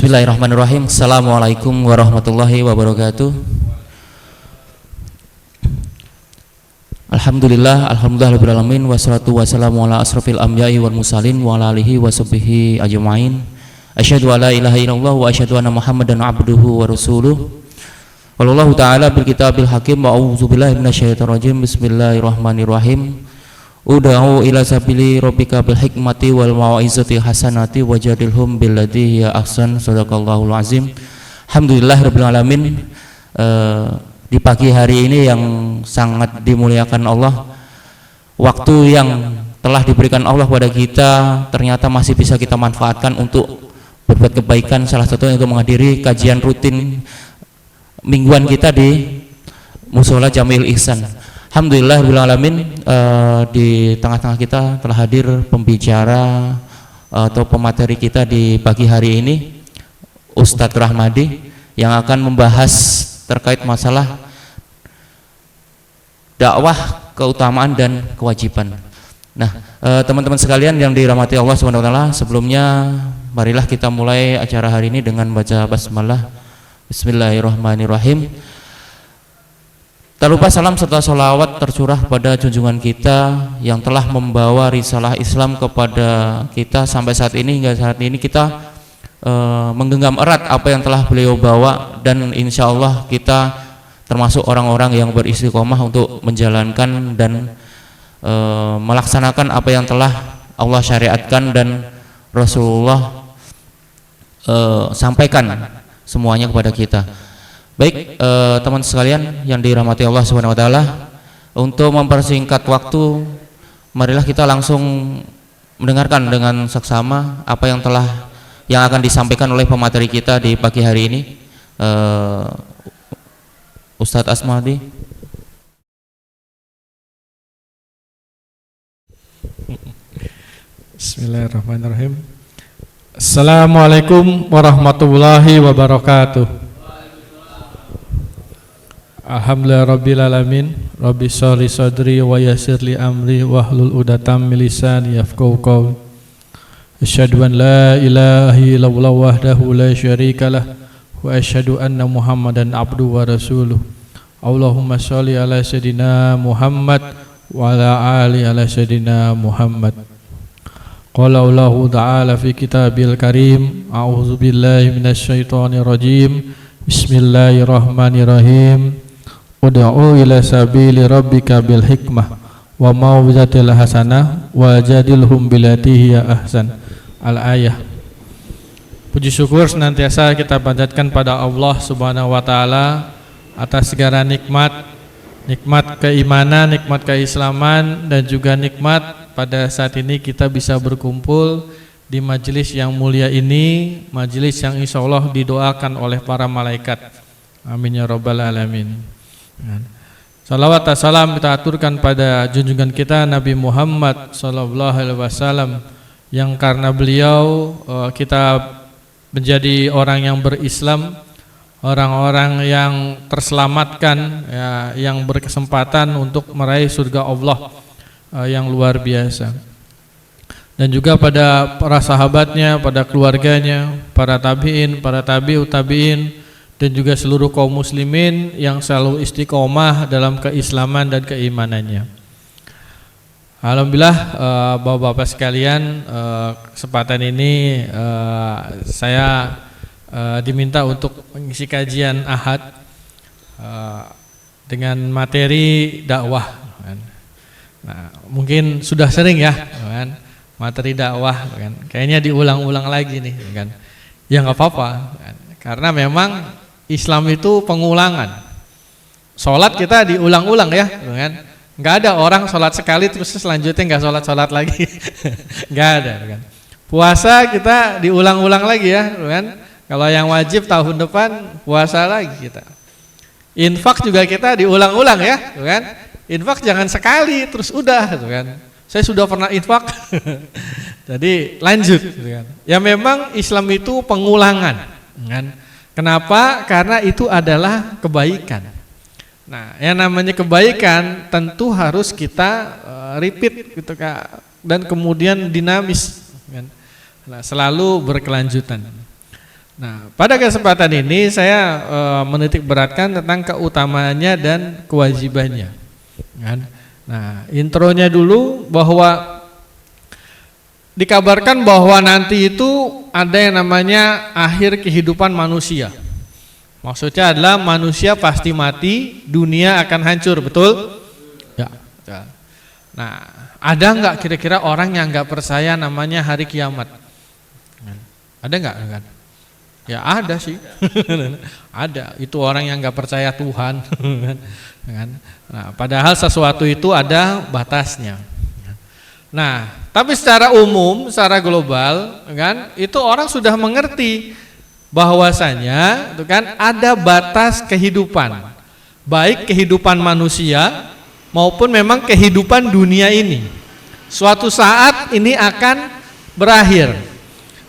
Bismillahirrahmanirrahim. Assalamualaikum warahmatullahi wabarakatuh. Alhamdulillah alamin, wassalatu wassalamu ala asrofil anbiya'i wal mursalin wa ala alihi wa sahbihi ajma'in. Asyhadu alla ilaha illallah wa asyhadu anna Muhammadan abduhu wa rasuluh. Wallahu ta'ala bil kitabil hakim wa a'udzubillahi minasyaitonir rajim. Bismillahirrahmanirrahim. Ud'u ila sabili rabbika bil hikmati wal mau'izati hasanati wajadilhum billati hiya ahsan. Shadaqallahul azim. Alhamdulillahirabbil alamin. Di pagi hari ini yang sangat dimuliakan Allah, waktu yang telah diberikan Allah kepada kita ternyata masih bisa kita manfaatkan untuk berbuat kebaikan, salah satunya untuk menghadiri kajian rutin mingguan kita di Mushola Jami'il Ihsan. Alhamdulillahirabbil alamin, di tengah-tengah kita telah hadir pembicara atau pemateri kita di pagi hari ini, Ustadz Rahmadi, yang akan membahas terkait masalah dakwah, keutamaan dan kewajiban. Nah, teman-teman sekalian yang dirahmati Allah Subhanahu wa taala, sebelumnya marilah kita mulai acara hari ini dengan baca basmalah. Bismillahirrahmanirrahim. Tak lupa salam serta sholawat tercurah pada junjungan kita yang telah membawa risalah Islam kepada kita sampai saat ini. Hingga saat ini kita menggenggam erat apa yang telah beliau bawa, dan insya Allah kita termasuk orang-orang yang beristiqomah untuk menjalankan dan melaksanakan apa yang telah Allah syariatkan dan Rasulullah sampaikan semuanya kepada kita. Baik, teman sekalian yang dirahmati Allah Subhanahu wa taala, untuk mempersingkat waktu, marilah kita langsung mendengarkan dengan seksama apa yang akan disampaikan oleh pemateri kita di pagi hari ini, Ustadz Asmadi. Bismillahirrahmanirrahim. Assalamualaikum warahmatullahi wabarakatuh. Alhamdulillah rabbil alamin. Rabbi sholli sadri wa yassirli amri wahlul 'uqdatam min lisani yafqahu qawli. Asyhadu an la ilaha illallah wahdahu la syarikalah wa asyhadu anna Muhammadan abduhu wa rasuluh. Allahumma sholli ala sayidina Muhammad wa ala ali ala sayidina Muhammad. Qala Allahu ta'ala fi kitabil karim, a'udzu billahi minasyaitonir rajim. Bismillahirrahmanirrahim. Ud'u ila sabili rabbika bil hikmah wa mau'izatil hasanah wajadilhum billati hiya ahsan. Al-ayah. Puji syukur senantiasa kita panjatkan pada Allah Subhanahu wa taala atas segala nikmat keimanan, nikmat keislaman, dan juga nikmat pada saat ini kita bisa berkumpul di majelis yang mulia ini, majelis yang insya Allah didoakan oleh para malaikat. Amin ya rabbal alamin. Salawat dan salam kita aturkan pada junjungan kita Nabi Muhammad sallallahu alaihi wasallam, yang karena beliau kita menjadi orang yang berislam, orang-orang yang terselamatkan, ya, yang berkesempatan untuk meraih surga Allah yang luar biasa. Dan juga pada para sahabatnya, pada keluarganya, para tabi'in, para tabi'ut tabi'in, dan juga seluruh kaum muslimin yang selalu istiqomah dalam keislaman dan keimanannya. Alhamdulillah, bapak-bapak sekalian, kesempatan ini saya diminta untuk mengisi kajian Ahad dengan materi dakwah. Nah, mungkin sudah sering ya, kan? Materi dakwah, kan? Kayaknya diulang-ulang lagi nih, kan? Ya nggak apa-apa, kan? Karena memang Islam itu pengulangan. Sholat kita diulang-ulang ya, kan? Nggak ada orang sholat sekali terus selanjutnya nggak sholat lagi, nggak ada, kan? Puasa kita diulang-ulang lagi ya, kan? Kalau yang wajib tahun depan puasa lagi kita. Infak juga kita diulang-ulang ya, kan? Infak jangan sekali terus udah, kan? Saya sudah pernah infak, jadi lanjut, kan? Ya memang Islam itu pengulangan, kan? Kenapa? Karena itu adalah kebaikan. Nah, yang namanya kebaikan tentu harus kita repeat gitu, Kak, dan kemudian dinamis, kan? Nah, selalu berkelanjutan. Nah, pada kesempatan ini saya menitik beratkan tentang keutamaannya dan kewajibannya. Kan? Nah, intronya dulu bahwa dikabarkan bahwa nanti itu ada yang namanya akhir kehidupan manusia. Maksudnya adalah manusia pasti mati, dunia akan hancur, betul? Ya. Nah, ada nggak kira-kira orang yang nggak percaya namanya hari kiamat? Ada nggak? Ya ada sih, ada. Itu orang yang nggak percaya Tuhan, kan? Nah, padahal sesuatu itu ada batasnya. Nah, tapi secara umum, secara global, kan? Itu orang sudah mengerti bahwasanya, itu kan ada batas kehidupan, baik kehidupan manusia maupun memang kehidupan dunia ini. Suatu saat ini akan berakhir.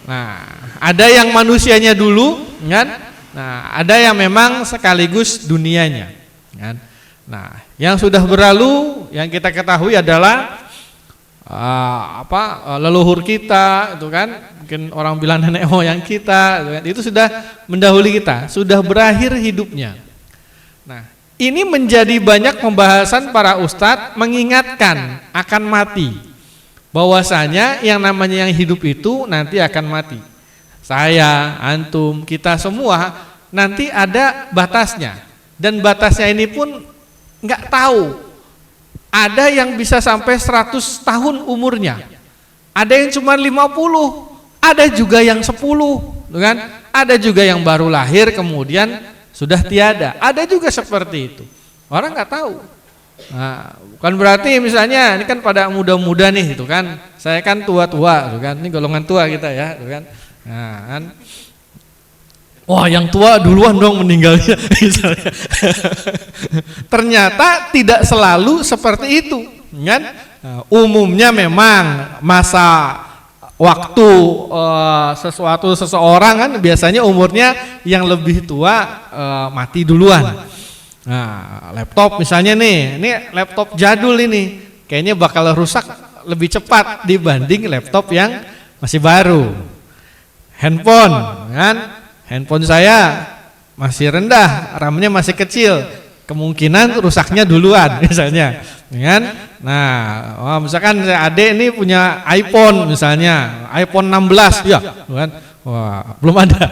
Nah, ada yang manusianya dulu, kan? Nah, ada yang memang sekaligus dunianya, kan? Nah, yang sudah berlalu, yang kita ketahui adalah leluhur kita, itu kan? Mungkin orang bilang nenek moyang kita, itu sudah mendahului kita, sudah berakhir hidupnya. Nah, ini menjadi banyak pembahasan para ustadz mengingatkan akan mati, bahwasanya yang namanya yang hidup itu nanti akan mati. Saya, antum, kita semua nanti ada batasnya, dan batasnya ini pun nggak tahu. Ada yang bisa sampai 100 tahun umurnya, ada yang cuma 50, ada juga yang 10, kan? Ada juga yang baru lahir kemudian sudah tiada, ada juga seperti itu. Orang nggak tahu. Nah, bukan berarti misalnya ini kan pada muda-muda nih, itu kan. Saya kan tua-tua, kan? Ini golongan tua kita ya, itu kan. Nah, kan. Wah, yang tua duluan dong meninggalnya. Ternyata tidak selalu seperti itu, kan? Nah, umumnya memang masa waktu seseorang kan biasanya umurnya yang lebih tua mati duluan. Nah, laptop misalnya nih, ini laptop jadul ini, kayaknya bakal rusak lebih cepat dibanding laptop yang masih baru. Handphone, kan? Handphone saya masih rendah, RAM-nya masih kecil, kemungkinan rusaknya duluan misalnya, kan? Nah, misalkan saya adik ini punya iPhone misalnya, iPhone 16, ya, kan? Wah, belum ada.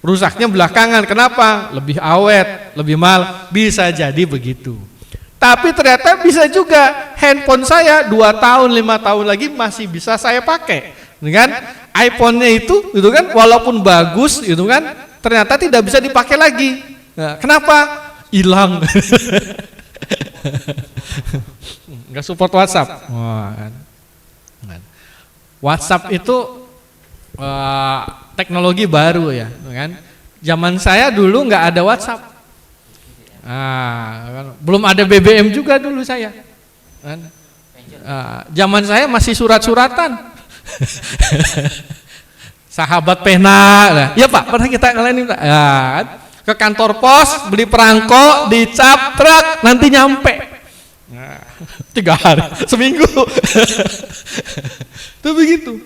Rusaknya belakangan, kenapa? Lebih awet, lebih mahal, bisa jadi begitu. Tapi ternyata bisa juga handphone saya 2 tahun, 5 tahun lagi masih bisa saya pakai, kan? iPhone-nya itu kan, walaupun bagus, itu kan, ternyata tidak bisa dipakai lagi. Nah, kenapa? Hilang. Nggak support WhatsApp. Wah, kan? WhatsApp itu teknologi baru ya, kan? Zaman saya dulu nggak ada WhatsApp. Kan? Belum ada BBM juga dulu saya. Kan? Zaman saya masih surat-suratan. Sahabat pena, ya Pak, pernah kita ngalamin Pak. Ya, kan? Ke kantor pos beli perangko, dicap truk, nanti nyampe. Nah, 3 hari, seminggu. Itu begitu.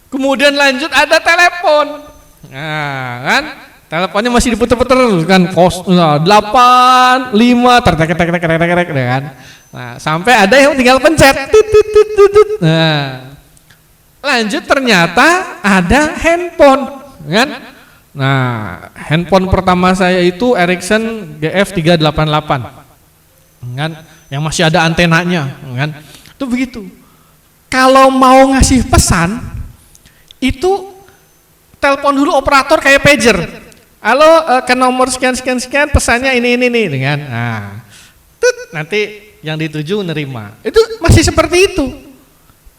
Kemudian lanjut ada telepon. Nah, kan? Teleponnya masih diputer-puter kan, 8, 5, tek kan. Nah, sampai ada yang tinggal pencet. Nah, lanjut ternyata ada handphone, kan? Nah, handphone pertama saya itu Ericsson GF388, kan? Yang masih ada antenanya, kan? Itu begitu. Kalau mau ngasih pesan, itu telepon dulu operator kayak pager. Halo, ke nomor sekian pesannya ini nih, kan? Nah, nanti yang dituju nerima. Itu masih seperti itu.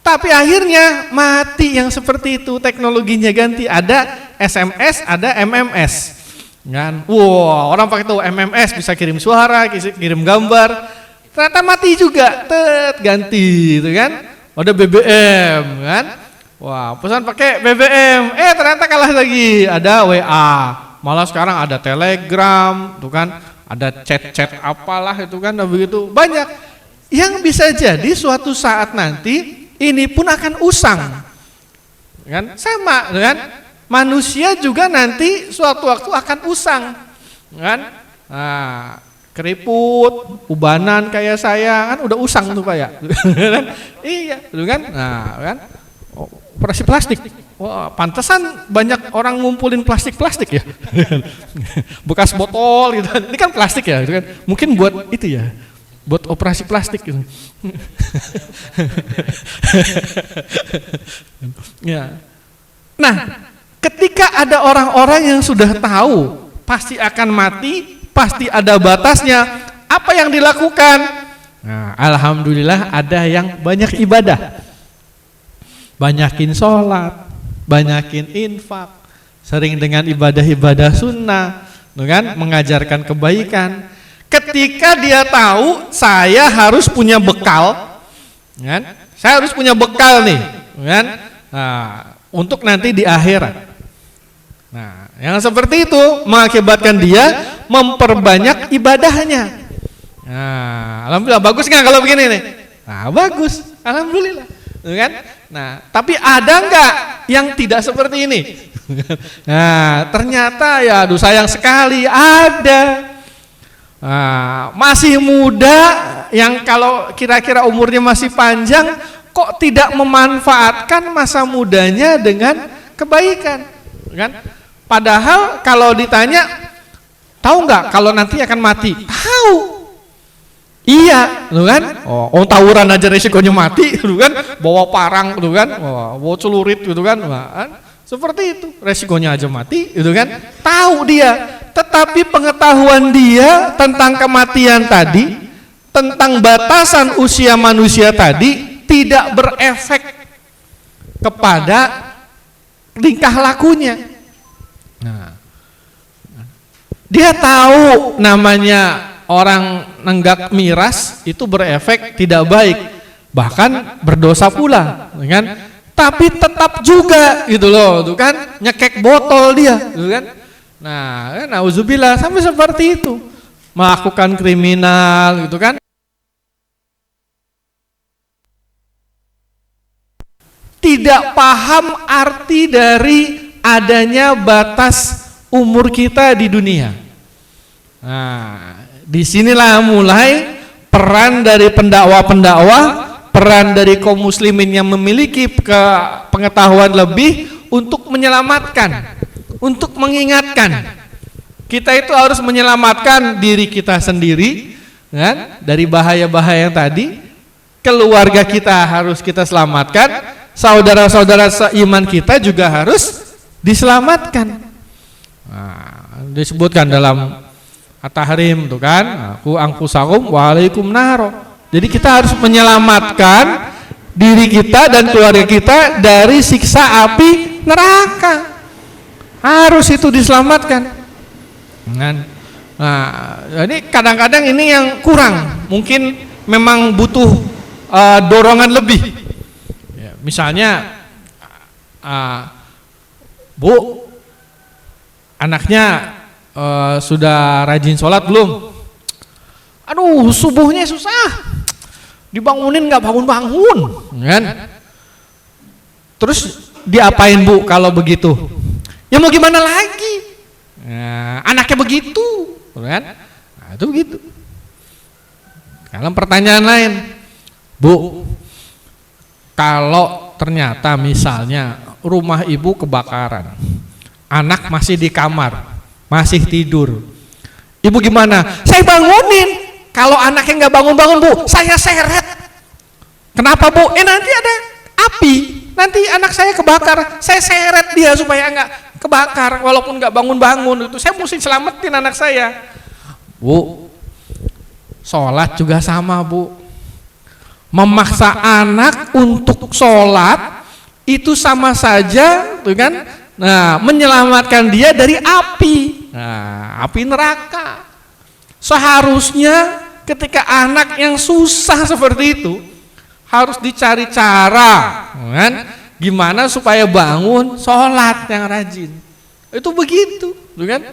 Tapi akhirnya mati yang seperti itu, teknologinya ganti, ada SMS, ada MMS, kan? Wow, orang pakai tuh MMS bisa kirim suara, kirim gambar, ternyata mati juga, ganti, itu kan? Ada BBM, kan? Wah, pesan pakai BBM, ternyata kalah lagi, ada WA, malah sekarang ada Telegram, tuh kan? Ada chat apalah itu kan, begitu banyak yang bisa jadi suatu saat nanti ini pun akan usang, kan? Sama, kan? manusia juga nanti suatu waktu akan usang, kan? Nah, keriput, ubanan kayak saya kan udah usang tuh Pak ya. Iya, gitu kan? Nah, kan? Operasi plastik. Wah, pantesan banyak orang ngumpulin plastik-plastik ya. Bekas botol gitu. Ini kan plastik ya, gitu kan. Mungkin buat itu ya. Buat operasi plastik gitu. Ya. Nah, ketika ada orang-orang yang sudah tahu pasti akan mati, pasti ada batasnya, apa yang dilakukan? Nah, alhamdulillah ada yang banyak ibadah. Banyakin sholat, banyakin infak, sering dengan ibadah-ibadah sunnah, kan? Mengajarkan kebaikan. Ketika dia tahu saya harus punya bekal, kan? Saya harus punya bekal nih, kan? Nah, untuk nanti di akhirat. Nah, yang seperti itu mengakibatkan dia memperbanyak ibadahnya. Nah, alhamdulillah bagus nggak kalau begini nih? Nah, bagus, alhamdulillah, kan? Nah, tapi ada nggak yang tidak seperti ini? Nah, ternyata ya, aduh sayang sekali ada. Nah, masih muda yang kalau kira-kira umurnya masih panjang, kok tidak memanfaatkan masa mudanya dengan kebaikan, kan? Padahal kalau ditanya, tahu nggak kalau nanti akan mati? Tahu. Iya, lu kan? Oh, tawuran aja resikonya mati, lu kan? Bawa parang, lu kan? Bawa celurit, gitu kan? Nah, seperti itu, resikonya aja mati, gitu kan? Tahu dia, tetapi pengetahuan dia tentang kematian tadi, tentang batasan usia manusia tadi, tidak berefek kepada tingkah lakunya. Nah, dia tahu namanya orang nenggak miras itu berefek tidak baik, bahkan berdosa pula, kan? Tapi tetap juga gitu loh, tuh kan, nyekek botol dia, gitu kan? Nah, nauzubillah sampai seperti itu, melakukan kriminal, gitu kan? Tidak paham arti dari adanya batas umur kita di dunia. Nah, disinilah mulai peran dari pendakwah-pendakwah, peran dari kaum muslimin yang memiliki pengetahuan lebih untuk menyelamatkan, untuk mengingatkan. Kita itu harus menyelamatkan diri kita sendiri, kan? Dari bahaya-bahaya yang tadi. Keluarga kita harus kita selamatkan. Saudara-saudara seiman kita juga harus diselamatkan. Nah, disebutkan dalam At-Tahrim tuh kan, aku angfusakum waalaikum naro. Jadi kita harus menyelamatkan diri kita dan keluarga kita dari siksa api neraka. Harus itu diselamatkan. Nah, ini kadang-kadang ini yang kurang, mungkin memang butuh dorongan lebih. Misalnya, Bu, anaknya sudah rajin sholat belum? Aduh, subuhnya susah, dibangunin nggak bangun-bangun, kan? Terus diapain Bu kalau begitu? Ya mau gimana lagi? Nah, anaknya begitu, kan? Nah, itu begitu. Kalau pertanyaan lain, Bu, kalau ternyata misalnya rumah ibu kebakaran, anak masih di kamar, masih tidur, ibu gimana? Saya bangunin. Kalau anaknya nggak bangun-bangun Bu, saya seret. Kenapa Bu? Nanti ada api, nanti anak saya kebakar, saya seret dia supaya nggak kebakar, walaupun nggak bangun-bangun itu, saya mesti selamatin anak saya. Bu, sholat juga sama Bu. Memaksa anak untuk sholat itu sama saja, tuh kan? Nah, menyelamatkan dia dari api, nah, api neraka. Seharusnya ketika anak yang susah seperti itu harus dicari cara, kan? Gimana supaya bangun sholat yang rajin. Itu begitu, tuh kan?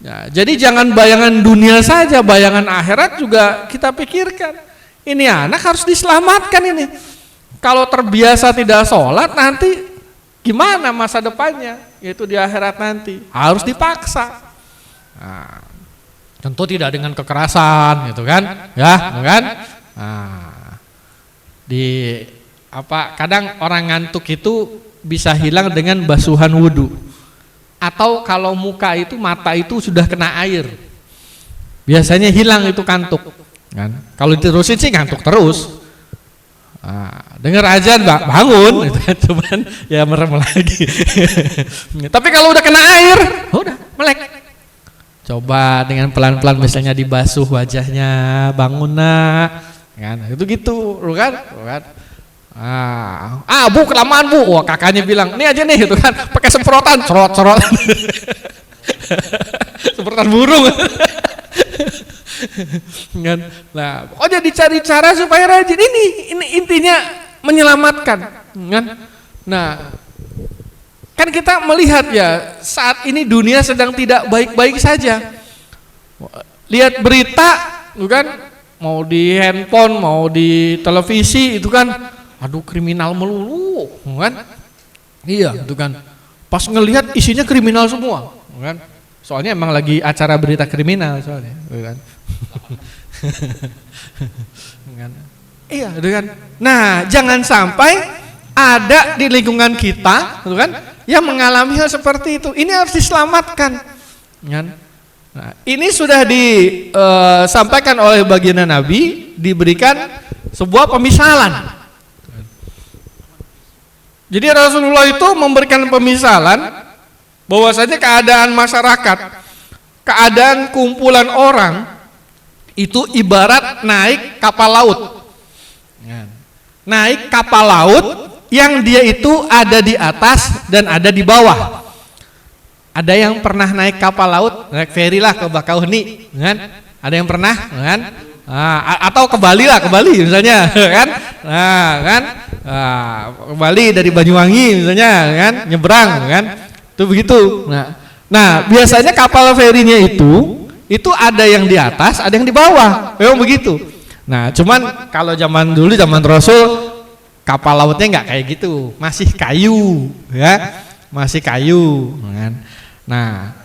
Ya, jadi jangan bayangan dunia saja, bayangan akhirat juga kita pikirkan. Ini anak harus diselamatkan ini. Kalau terbiasa tidak sholat nanti gimana masa depannya? yaitu di akhirat nanti. Harus dipaksa. Nah, tentu tidak dengan kekerasan gitu kan, ya, kan? Nah, kadang orang ngantuk itu bisa hilang dengan basuhan wudu. Atau kalau muka itu, mata itu sudah kena air, biasanya hilang itu kantuk kan. Kalau diterusin sih ngantuk terus. Dengar azan bangun gitu kan, cuman ya merem lagi. Tapi kalau udah kena air, udah melek. Coba dengan pelan-pelan misalnya dibasuh wajahnya, bangun nak, kan? Itu gitu, kan? Bu kelamaan bu, wah kakaknya bilang, ini aja nih, gitu kan, pakai semprotan, cerot. Semprotan burung. Kan? Nah, pokoknya dicari cara supaya rajin. Ini intinya menyelamatkan, kan? Nah, kan kita melihat ya saat ini dunia sedang tidak baik-baik saja. Lihat berita, kan? Mau di handphone, mau di televisi, itu kan. Aduh, kriminal melulu, kan? Iya, itu kan. Pas ngelihat isinya kriminal semua, kan? Soalnya emang lagi acara berita kriminal soalnya, kan? Iya, itu kan. Nah, jangan sampai ada di lingkungan kita, kan, yang mengalami hal seperti itu. Ini harus diselamatkan, kan? Nah, ini sudah disampaikan oleh baginda Nabi, diberikan sebuah pemisalan. Jadi Rasulullah itu memberikan pemisalan bahwasanya keadaan masyarakat, keadaan kumpulan orang itu ibarat naik kapal laut. Naik kapal laut yang dia itu ada di atas dan ada di bawah. Ada yang pernah naik kapal laut, naik feri lah ke Bakauheni, kan? Ada yang pernah, kan? Atau ke Bali misalnya, kan? Nah, kan? Ke Bali dari Banyuwangi misalnya, kan? Nyebrang, kan? Itu begitu. Nah, biasanya kapal ferinya itu ada yang di atas, ada yang di bawah. Memang begitu. Nah, cuman kalau zaman dulu, zaman Rasul, kapal lautnya nggak kayak gitu, masih kayu, ya, masih kayu, kan? Nah,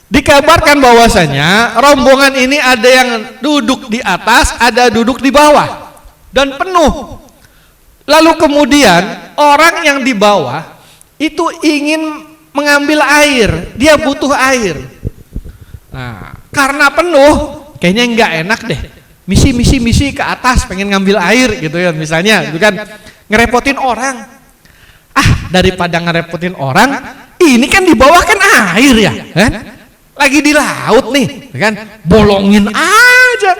dikabarkan bahwasanya rombongan ini ada yang duduk di atas, ada duduk di bawah, dan penuh. Lalu kemudian orang yang di bawah itu ingin mengambil air, dia butuh air. Nah, karena penuh, kayaknya nggak enak deh. Misi ke atas, pengen ngambil air gitu ya, misalnya, gitu kan, ngerepotin orang. Daripada ngerepotin orang, ini kan di bawah kan air ya, kan? Lagi di laut nih, kan? Bolongin aja,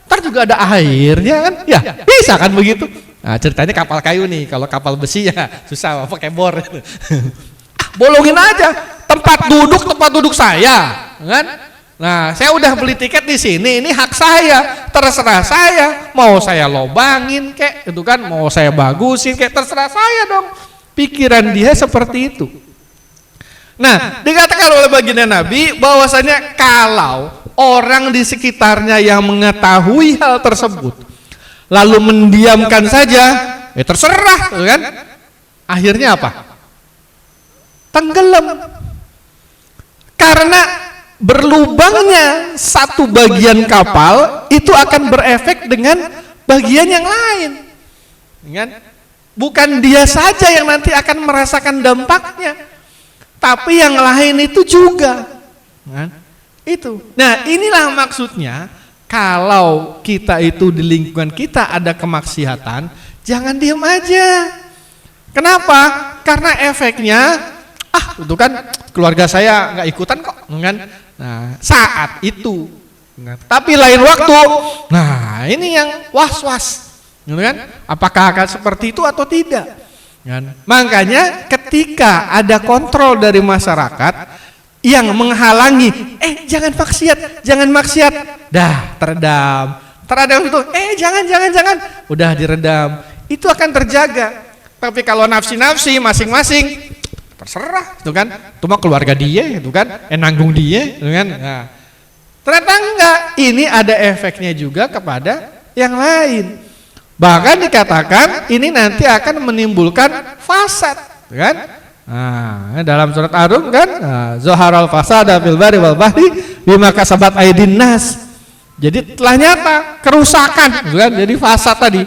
ntar juga ada airnya kan? Ya, bisa kan begitu? Nah, ceritanya kapal kayu nih, kalau kapal besi ya susah, pakai bor. Bolongin aja, tempat duduk saya, kan? Nah, saya udah beli tiket di sini, ini hak saya, terserah saya, mau saya lobangin kek, itu kan, mau saya bagusin kek, terserah saya dong. Pikiran dia seperti itu. Nah, dikatakan oleh baginda Nabi bahwasanya kalau orang di sekitarnya yang mengetahui hal tersebut lalu mendiamkan saja, terserah, kan? Akhirnya apa? Tenggelam. Karena berlubangnya satu bagian kapal itu akan berefek dengan bagian yang lain, kan? Bukan dia saja yang nanti akan merasakan dampaknya, tapi yang lain itu juga, kan? Itu. Nah, inilah maksudnya kalau kita itu di lingkungan kita ada kemaksiatan, jangan diam aja. Kenapa? Karena efeknya, itu kan keluarga saya nggak ikutan kok, kan? Nah, saat itu. Nah, tapi lain waktu, nah ini yang was-was. Kan? Apakah akan seperti itu atau tidak? Kan? Makanya ketika ada kontrol dari masyarakat yang menghalangi, jangan maksiat, dah teredam itu, jangan, udah diredam, itu akan terjaga. Tapi kalau nafsi masing-masing, terserah, itu kan, cuma keluarga dia, itu kan, nanggung dia, itu kan. Nah, ternyata enggak, ini ada efeknya juga kepada yang lain. Bahkan dikatakan ini nanti akan menimbulkan fasad, kan? Nah, dalam surat Ar-Rum kan, zaharal fasada fil barri wal bahri bima kasabat aydin nas. Jadi telah nyata kerusakan, gitu kan? Jadi fasad tadi.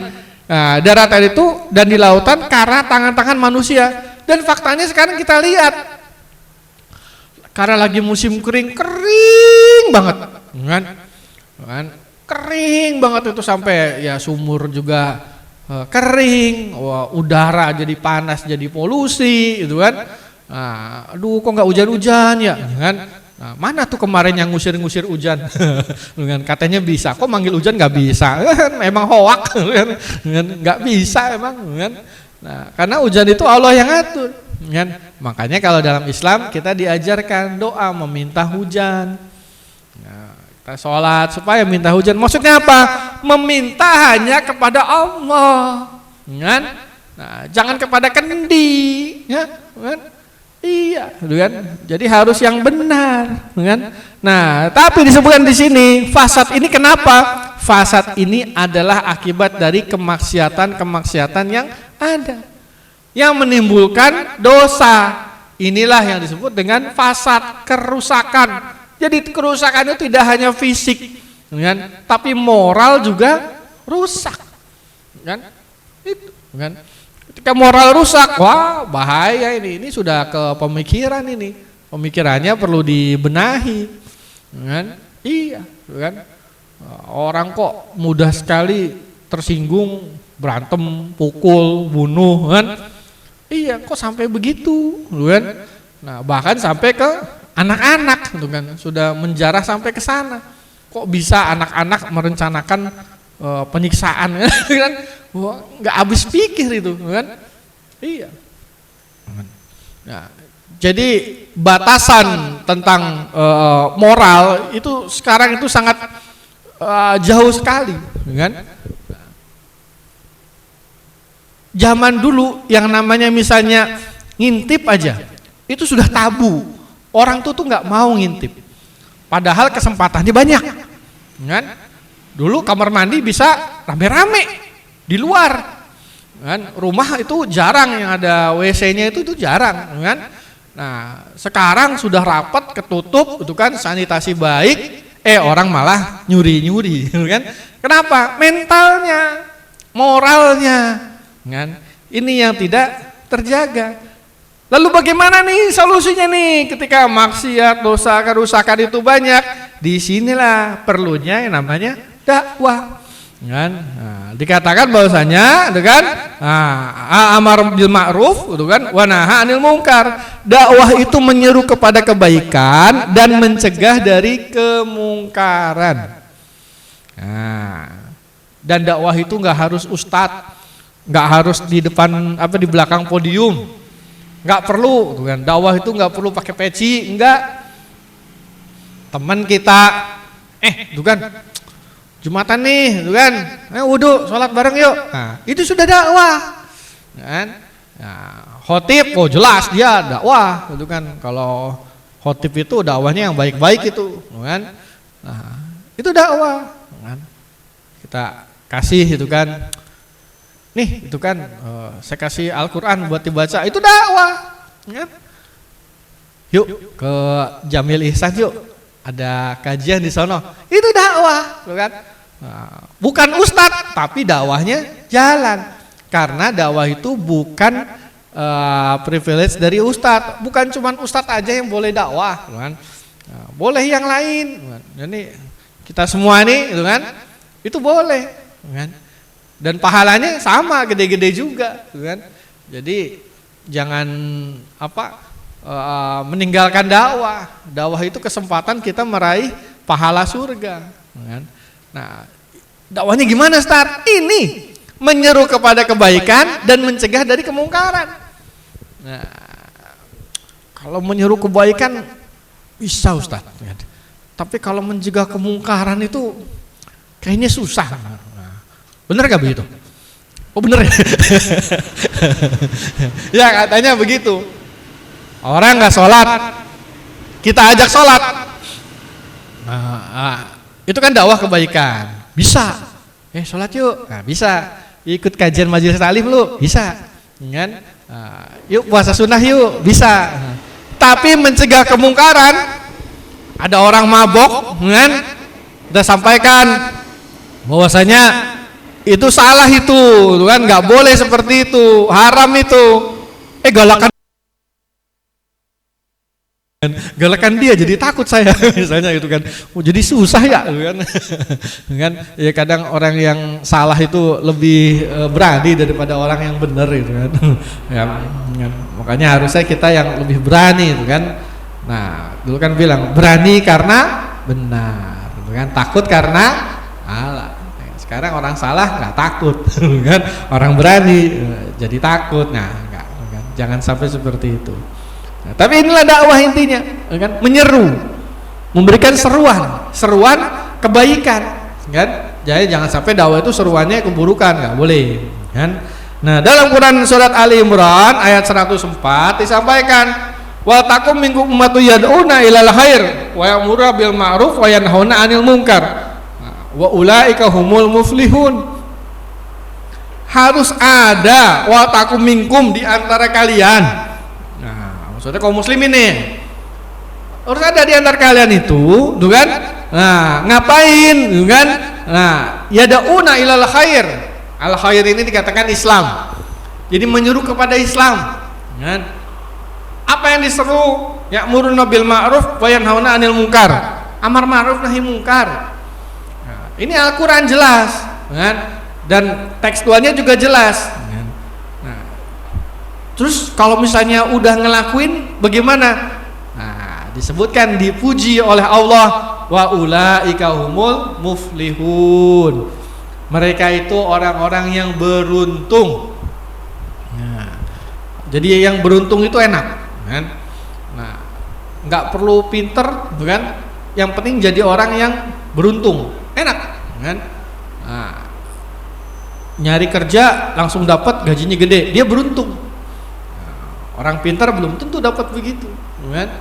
Nah, daratan itu dan di lautan karena tangan-tangan manusia. Dan faktanya sekarang kita lihat, karena lagi musim kering banget, kan? Kering banget itu sampai ya sumur juga kering, udara jadi panas, jadi polusi, gitu kan? Nah, aduh kok nggak hujan-hujan ya, kan? Nah, mana tuh kemarin yang ngusir-ngusir hujan, dengan katanya bisa, kok manggil hujan nggak bisa, emang hoak, nggak bisa emang, kan? Nah, karena hujan itu Allah yang atur, kan? Makanya kalau dalam Islam kita diajarkan doa meminta hujan. Nah, kita sholat supaya minta hujan. Maksudnya apa? Meminta hanya kepada Allah, kan? Nah, jangan kepada kendi, ya, kan? Iya, kan? Jadi harus yang benar, kan? Nah, tapi disebutkan di sini fasad ini kenapa? Fasad ini adalah akibat dari kemaksiatan yang ada, yang menimbulkan dosa. Inilah yang disebut dengan fasad, kerusakan. Jadi kerusakan itu tidak hanya fisik, kan? Tapi moral juga rusak, kan? Itu, kan? Ketika moral rusak, wah bahaya ini sudah ke pemikiran ini. Pemikirannya perlu dibenahi, kan? Iya, kan? Orang kok mudah sekali tersinggung, berantem, pukul, bunuh, kan? Iya, kok sampai begitu, kan? Nah, bahkan sampai ke anak-anak, gitu kan? Sudah menjarah sampai ke sana. Kok bisa anak-anak merencanakan penyiksaan, kan? Wah, nggak habis pikir itu, kan? Iya. Nah, jadi batasan tentang moral itu sekarang itu sangat jauh sekali, kan? Zaman dulu yang namanya misalnya ngintip aja, itu sudah tabu. Orang tuh nggak mau ngintip. Padahal kesempatannya banyak, kan? Dulu kamar mandi bisa rame-rame di luar, kan? Rumah itu jarang yang ada WC-nya itu jarang, kan? Nah, sekarang sudah rapat, ketutup, itu kan sanitasi baik, orang malah nyuri-nyuri, kan? Kenapa? Mentalnya, moralnya, kan? Ini yang tidak terjaga. Lalu bagaimana nih solusinya nih ketika maksiat, dosa, kerusakan itu banyak? Disinilah perlunya yang namanya dakwah, kan? Nah, dikatakan bahwasanya, kan? Amar bil ma'ruf, kan? Wa naha 'anil munkar. Dakwah itu menyeru kepada kebaikan dan mencegah dari kemungkaran. Nah, dan dakwah itu nggak harus ustadz, nggak harus di depan di belakang podium, nggak perlu, kan? Dakwah itu nggak perlu pakai peci, enggak. Teman kita, kan? Jumatan nih, kan? Wudu, sholat bareng yuk. Nah, itu sudah dakwah, kan? Nah, khotib, jelas dia dakwah, gitu kan? Kalau khotib itu dakwahnya yang baik-baik itu, kan? Nah, itu dakwah, kan? Kita kasih, itu kan? Nih, itu kan? Saya kasih Al-Quran buat dibaca, itu dakwah, kan? Yuk ke Jamil Ihsan yuk. Ada kajian di sono, itu dakwah, kan? Nah, bukan ustadz, tapi dakwahnya jalan. Karena dakwah itu bukan privilege dari ustadz, bukan cuma ustadz aja yang boleh dakwah, kan? Nah, boleh yang lain. Jadi kita semua nih, kan? Itu boleh, kan? Dan pahalanya sama, gede-gede juga, kan? Jadi jangan meninggalkan dakwah. Dakwah itu kesempatan kita meraih pahala surga, kan? Nah, dakwahnya gimana, Ustaz? Ini menyeru kepada kebaikan dan mencegah dari kemungkaran. Nah, kalau menyeru kebaikan bisa, Ustaz. Tapi kalau mencegah kemungkaran itu kayaknya susah. Nah, benar gak begitu? Oh benar ya? Ya katanya begitu. Orang nggak sholat, kita ajak sholat, itu kan dakwah kebaikan. Bisa, sholat yuk, nah, bisa. Ikut kajian majelis taklim lu, bisa, kan? Yuk puasa sunnah yuk, bisa. Tapi mencegah kemungkaran, ada orang mabok, kan? Kita sampaikan bahwasanya itu salah itu, kan? Nggak boleh seperti itu, haram itu. Galakan dia jadi takut saya misalnya gitu kan. Jadi susah ya gitu kan. Kan ya kadang orang yang salah itu lebih berani daripada orang yang benar gitu kan. Ya, makanya harusnya kita yang lebih berani gitu kan. Nah, dulu kan bilang berani karena benar gitu kan. Takut karena salah. Sekarang orang salah nggak takut kan. Orang berani jadi takut. Nah, enggak kan. Jangan sampai seperti itu. Nah, tapi inilah dakwah intinya, kan? Menyeru, memberikan seruan kebaikan, kan? Jadi jangan sampai dakwah itu seruannya keburukan, nggak boleh, kan? Nah, dalam Quran surat Ali Imran ayat 104 disampaikan, wa takum minkum ummatu yad'una ilal khair wa ya'muru bil ma'ruf wa yanhauna 'anil munkar wa ulaika humul muflihun. Harus ada wa takum minkum di antara kalian. Maksudnya kaum muslimin nih harus ada di antara kalian itu, kan? Nah, ngapain, kan? Nah, yada'una ilal khair. Al khair ini dikatakan Islam. Jadi menyuruh kepada Islam, kan? Apa yang diseru? Ya'muruna bil ma'ruf wa yanhauna 'anil munkar. Amar ma'ruf nahi munkar. Nah, ini Al-Qur'an jelas, kan? Dan tekstualnya juga jelas. Terus kalau misalnya udah ngelakuin bagaimana? Nah, disebutkan dipuji oleh Allah, wa ulaika humul muflihun. Mereka itu orang-orang yang beruntung. Nah, jadi yang beruntung itu enak, kan? Nah, nggak perlu pinter, kan? Yang penting jadi orang yang beruntung, enak, kan? Nah, nyari kerja langsung dapat gajinya gede, dia beruntung. Orang pintar belum tentu dapat begitu, kan?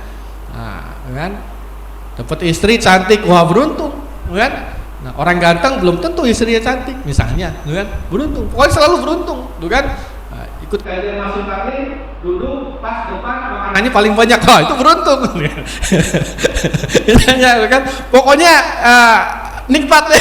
Nah, kan? Dapat istri cantik, wah beruntung, kan? Nah, orang ganteng belum tentu istrinya cantik, misalnya, kan? Beruntung, pokoknya selalu beruntung, kan? Nah, ikut kajian masuk taklim, duduk pas depan makanannya paling banyak, wah itu beruntung, misalnya, kan? Pokoknya nikmat,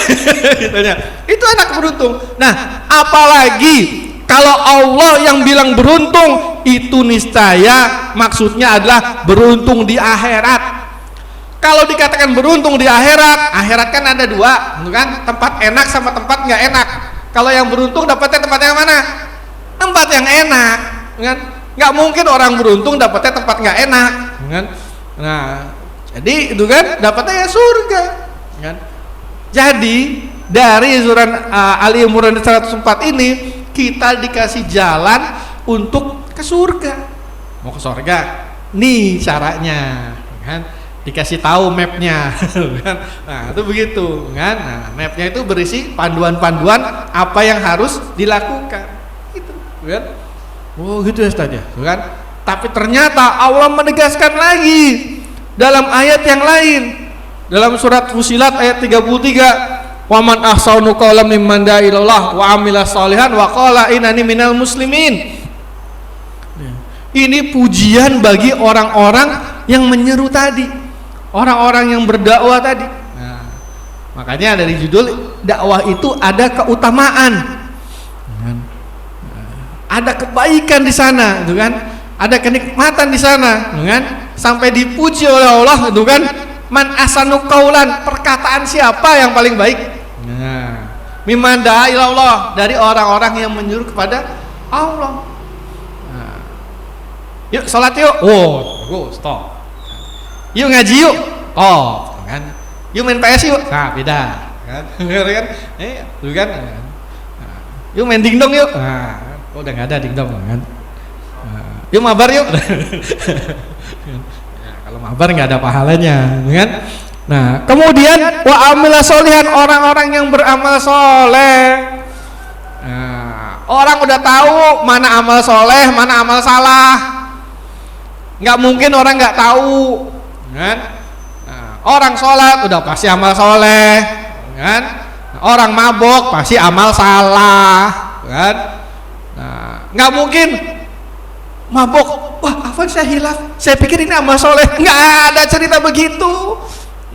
misalnya, itu enak beruntung. Nah, apalagi kalau Allah yang bilang beruntung, itu niscaya maksudnya adalah beruntung di akhirat. Kalau dikatakan beruntung di akhirat, akhirat kan ada dua, kan? Tempat enak sama tempat nggak enak. Kalau yang beruntung dapatnya tempat yang mana? Tempat yang enak, kan? Nggak mungkin orang beruntung dapatnya tempat nggak enak, kan? Nah, jadi itu kan dapatnya ya surga, kan? Jadi dari surat Ali Imran 104 ini kita dikasih jalan untuk ke surga. Mau ke surga, nih caranya, kan? Dikasih tahu mapnya, kan? Nah itu begitu, kan? Nah mapnya itu berisi panduan-panduan apa yang harus dilakukan, gitu, kan? Oh gitu ya Ustaz ya, kan? Tapi ternyata Allah menegaskan lagi dalam ayat yang lain, dalam surat Fusilat ayat 33. Waman ahsanu qawlan mimman da'a ilallah wa amila sholihan wa qala innani minal muslimin. Ini pujian bagi orang-orang yang menyeru tadi, orang-orang yang berdakwah tadi. Nah, makanya dari judul dakwah itu ada keutamaan, ada kebaikan di sana, gitu kan? Ada kenikmatan di sana, gitu kan? Sampai dipuji oleh Allah, gitu kan? Man ahsanu qawlan, perkataan siapa yang paling baik? Nah, mimman da'a ilallah, dari orang-orang yang menyuruh kepada Allah. Nah, yuk salat yuk, oh, stop. Yuk ngaji yuk, oh, kan? Yuk main PS yuk, nah beda, kan? Kan? Tuh kan? Nah, yuk main dingdong yuk, nah, udah nggak ada dingdong, kan? Nah, yuk mabar yuk. Nah, kalau mabar nggak ada pahalanya, kan? Nah, kemudian wa amila sholihan, orang-orang yang beramal soleh. Nah, orang udah tahu mana amal soleh, mana amal salah. Nggak mungkin orang nggak tahu, kan? Nah, orang sholat udah pasti amal soleh, kan? Orang mabok pasti amal salah, kan? Nah, nggak mungkin mabok, wah Afwan saya hilaf, saya pikir ini amal soleh. Nggak ada cerita begitu,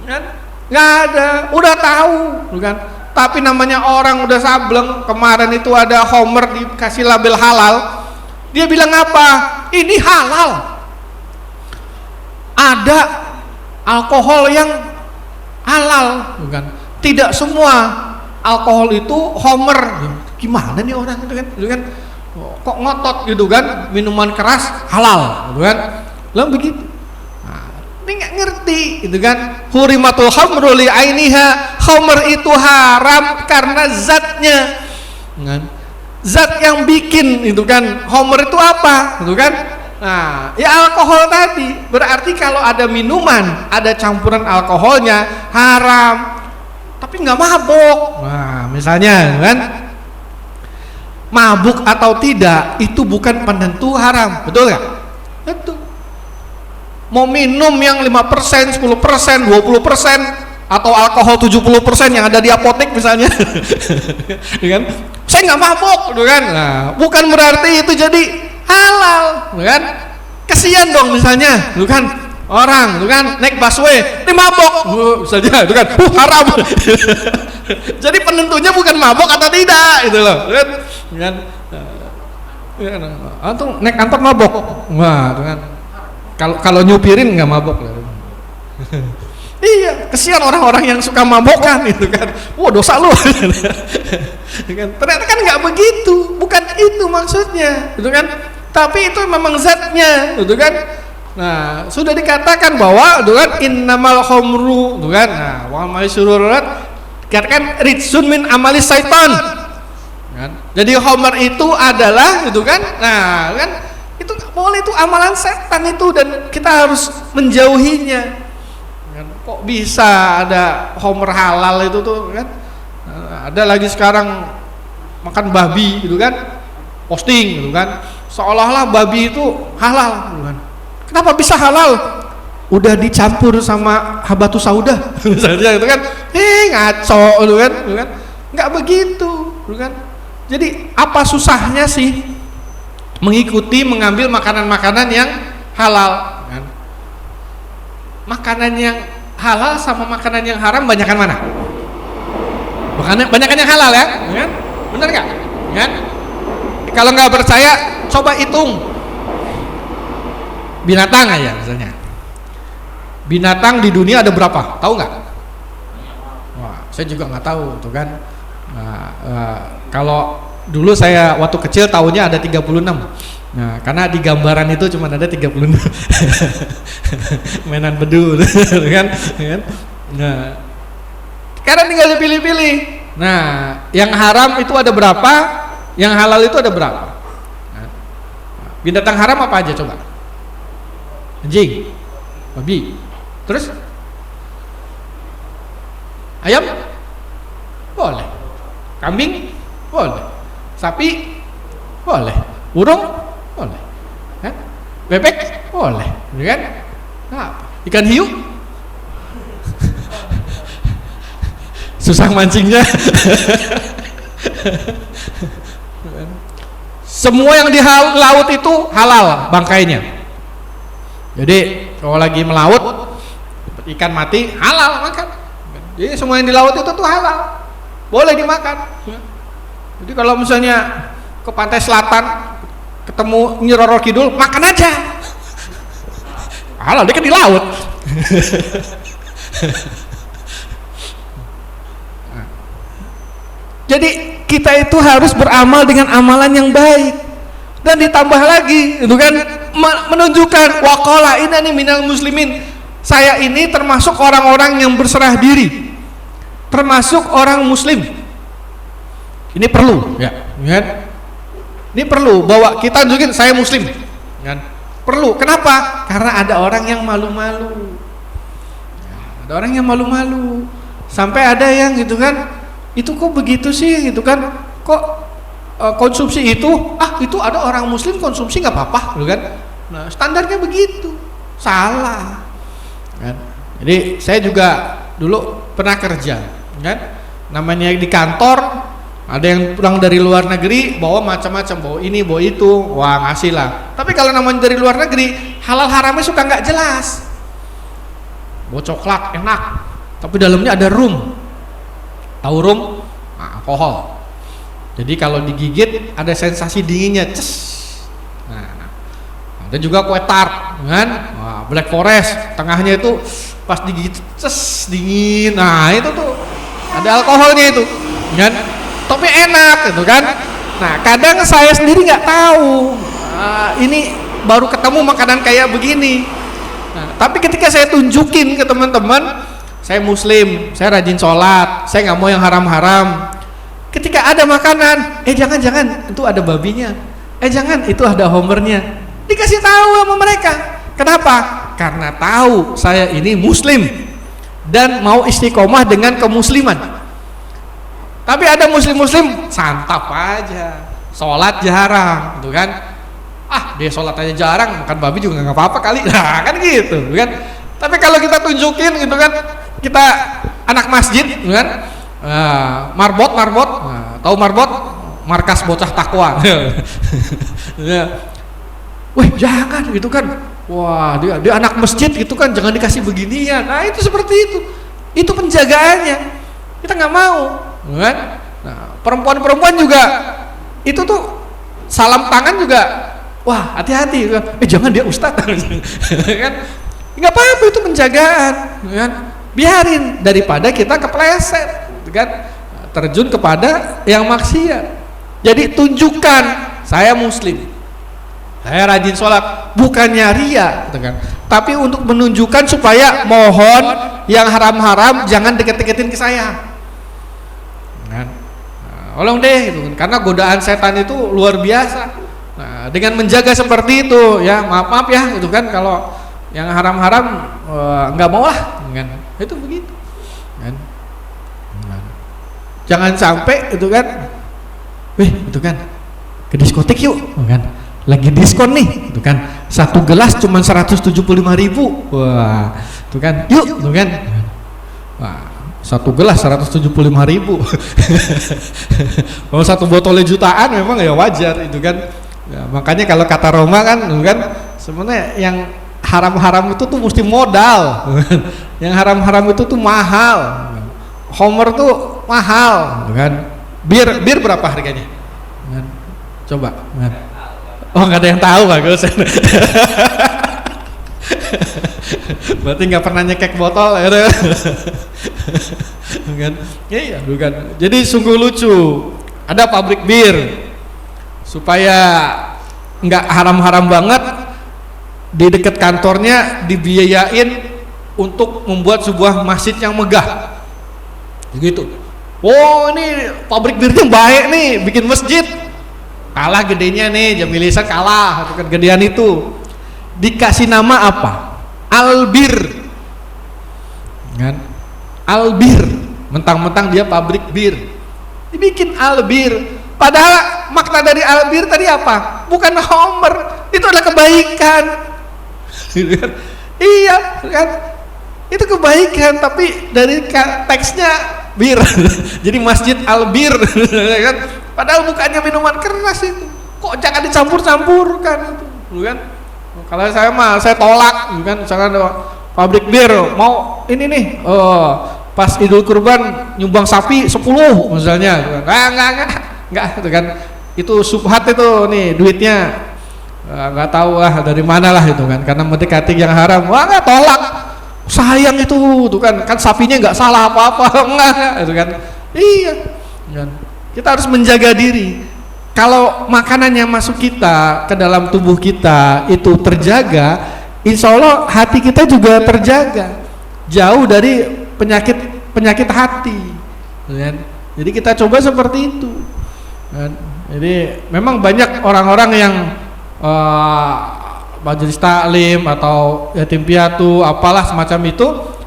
kan? Nggak ada, udah tahu, kan? Tapi namanya orang udah sableng. Kemarin itu ada Homer dikasih label halal, dia bilang apa? Ini halal. Ada alkohol yang halal, kan? Tidak semua alkohol itu Homer. Gimana nih orang itu kan? Kok ngotot gitu kan, minuman keras halal gitu kan, lalu begitu. Nah, ini nggak ngerti gitu kan. Hurimatul khamru li ainiha, khamr itu haram karena zatnya kan? Zat yang bikin itu kan, khamr itu apa gitu kan. Nah, ya alkohol tadi, berarti kalau ada minuman ada campuran alkoholnya haram, tapi nggak mabok. Nah, misalnya kan, mabuk atau tidak itu bukan penentu haram, betul nggak? Betul. Mau minum yang 5%, 10%, 20% atau alkohol 70% yang ada di apotek misalnya, kan? Saya nggak mabuk, kan? Nah, bukan berarti itu jadi halal, kan? Kesian dong misalnya, kan? Orang, kan? Naik busway, ini mabok, misalnya, kan? Haram. Jadi penentunya bukan mabok atau tidak, itu loh, kan? Atau naik angkot mabok, wah, kan? Kalau nyupirin nggak mabok, iya, kesian orang-orang yang suka mabokan, itu kan? Wah, dosa lu, kan? Ternyata kan nggak begitu, bukan itu maksudnya, itu kan? Tapi itu memang zatnya, itu kan? Nah, sudah dikatakan bahwa, itu kan? Innamal khamru, itu kan? Nah, wa maisrurat dikatakan ritsun min amalis syaitan, kan? Jadi homer itu adalah itu kan, nah kan itu nggak boleh, itu amalan setan itu, dan kita harus menjauhinya, kan? Kok bisa ada homer halal itu tuh kan? Nah, ada lagi sekarang makan babi gitu kan, posting gitu kan, seolah-olah babi itu halal gitu kan. Kenapa bisa halal? Udah dicampur sama habatus sauda misalnya itu kan, ngaco lu kan, nggak begitu, lu kan. Jadi apa susahnya sih mengikuti mengambil makanan-makanan yang halal, kan? Makanan yang halal sama makanan yang haram banyakan mana? Banyakan yang halal ya, kan? Bener nggak? Kan? Kalau nggak percaya coba hitung binatang aja misalnya. Binatang di dunia ada berapa? Tahu nggak? Wah, saya juga nggak tahu tuh kan. Kalau dulu saya waktu kecil tahunya ada 36. Nah, karena di gambaran itu cuma ada 36. Mainan bedul kan? Nah, sekarang tinggal dipilih-pilih. Nah, yang haram itu ada berapa? Yang halal itu ada berapa? Nah, binatang haram apa aja coba? Anjing, babi, terus ayam boleh, kambing boleh, sapi boleh, burung boleh, kan? Bebek boleh, kan? Nah, ikan hiu susah mancingnya. Semua yang di laut itu halal bangkainya. Jadi kalau lagi melaut ikan mati halal makan. Jadi semua yang di laut itu tuh halal, boleh dimakan. Jadi kalau misalnya ke pantai selatan ketemu Nyi Roro Kidul, makan aja. Halal, dia kan di laut. Jadi kita itu harus beramal dengan amalan yang baik. Dan ditambah lagi itu kan menunjukkan waqala innani minal muslimin, saya ini termasuk orang-orang yang berserah diri, termasuk orang muslim. Ini perlu ya, kan? Ini perlu bahwa kita tunjukin saya muslim, kan? Perlu. Kenapa? Karena ada orang yang malu-malu. Ada orang yang malu-malu. Sampai ada yang gitu kan, itu kok begitu sih gitu kan? Kok konsumsi itu ada orang muslim konsumsi nggak apa-apa, gitu kan? Nah, standarnya begitu, salah, kan? Jadi saya juga dulu pernah kerja, kan? Namanya di kantor Ada yang pulang dari luar negeri bawa macam-macam, bawa ini, bawa itu, wah ngasih lah. Tapi kalau namanya dari luar negeri, halal haramnya suka nggak jelas. Bawa coklat enak, tapi dalamnya ada rum. Tahu rum? Nah, alkohol. Jadi kalau digigit ada sensasi dinginnya, ces. Nah, ada juga kue tart, kan? Wah, Black Forest, tengahnya itu pas digigit, ces, dingin. Nah itu tuh ada alkoholnya itu, kan? Tapi enak gitu kan. Nah kadang saya sendiri nggak tahu ini baru ketemu makanan kayak begini. Nah, tapi ketika saya tunjukin ke teman-teman, saya muslim, saya rajin sholat, saya nggak mau yang haram-haram. Ketika ada makanan, jangan itu ada babinya, jangan itu ada homernya, dikasih tahu sama mereka. Kenapa? Karena tahu saya ini muslim dan mau istiqomah dengan kemusliman. Tapi ada muslim-muslim santap aja, sholat jarang, gitu kan? Dia sholat aja jarang, makan babi juga nggak apa-apa kali, nah kan gitu, kan? Tapi kalau kita tunjukin, gitu kan, kita anak masjid, gitu kan? Marbot, nah, tahu marbot? Markas bocah takwa. Wih jangan, gitu kan? Wah dia anak masjid, gitu kan? Jangan dikasih beginian. Nah itu seperti itu penjagaannya. Kita nggak mau. Kan? Nah, perempuan-perempuan juga itu tuh salam tangan juga, wah hati-hati, jangan dia ustaz, kan? Nggak apa-apa, itu penjagaan, kan? Biarin daripada kita kepleset, kan? Terjun kepada yang maksiat. Jadi tunjukkan saya muslim, saya rajin sholat, bukannya ria, gitu kan? Tapi untuk menunjukkan supaya mohon yang haram-haram jangan deket-deketin ke saya. Nah, tolong deh, gitu. Karena godaan setan itu luar biasa. Nah, dengan menjaga seperti itu, ya maaf ya, gitu kan, kalau yang haram-haram nggak mau lah, kan? Itu begitu. Kan? Nah, jangan sampai, itu kan, itu kan, ke diskotik yuk, kan? Lagi diskon nih, itu kan, satu gelas cuma 175.000, wah, itu kan, yuk, itu kan, wah. Satu gelas 175.000. Kalau satu botolnya jutaan memang ya wajar itu kan. Ya, makanya kalau kata Roma kan sebenarnya yang haram-haram itu tuh mesti modal. Yang haram-haram itu tuh mahal. Homer tuh mahal, kan? Bir berapa harganya? Kan? Coba, kan? Oh nggak ada yang tahu, bagus. Berarti nggak pernah nyekek botol, ya kan? Iya, bukan. Jadi sungguh lucu. Ada pabrik bir supaya nggak haram-haram banget, di dekat kantornya dibiayain untuk membuat sebuah masjid yang megah. Begitu. Oh ini pabrik birnya baik nih, bikin masjid. Kalah gedenya nih, Jamilisa kalah, itu kan gedean itu. Dikasih nama apa? Albir, kan? Albir, mentang-mentang dia pabrik bir, dibikin albir. Padahal makna dari albir tadi apa? Bukan homer, itu adalah kebaikan. Iya, kan? Itu kebaikan, tapi dari teksnya bir. Jadi masjid albir, kan? Padahal bukannya minuman keras itu. Kok jangan dicampur-campurkan itu, kan? Kalau saya tolak, kan? Misalkan pabrik bir mau ini nih, pas Idul Kurban nyumbang sapi 10 misalnya, enggak, itu kan? Itu subhat itu nih duitnya, nggak tahu dari mana lah itu kan? Karena mendekati yang haram, wah nggak, tolak. Sayang itu, tuh kan sapinya nggak salah apa-apa, enggak, itu kan? Iya, kan? Kita harus menjaga diri. Kalau makanan yang masuk kita ke dalam tubuh kita itu terjaga, insya Allah hati kita juga terjaga, jauh dari penyakit hati, kan? Jadi kita coba seperti itu, kan? Jadi memang banyak orang-orang yang majelis taklim atau yatim piatu apalah semacam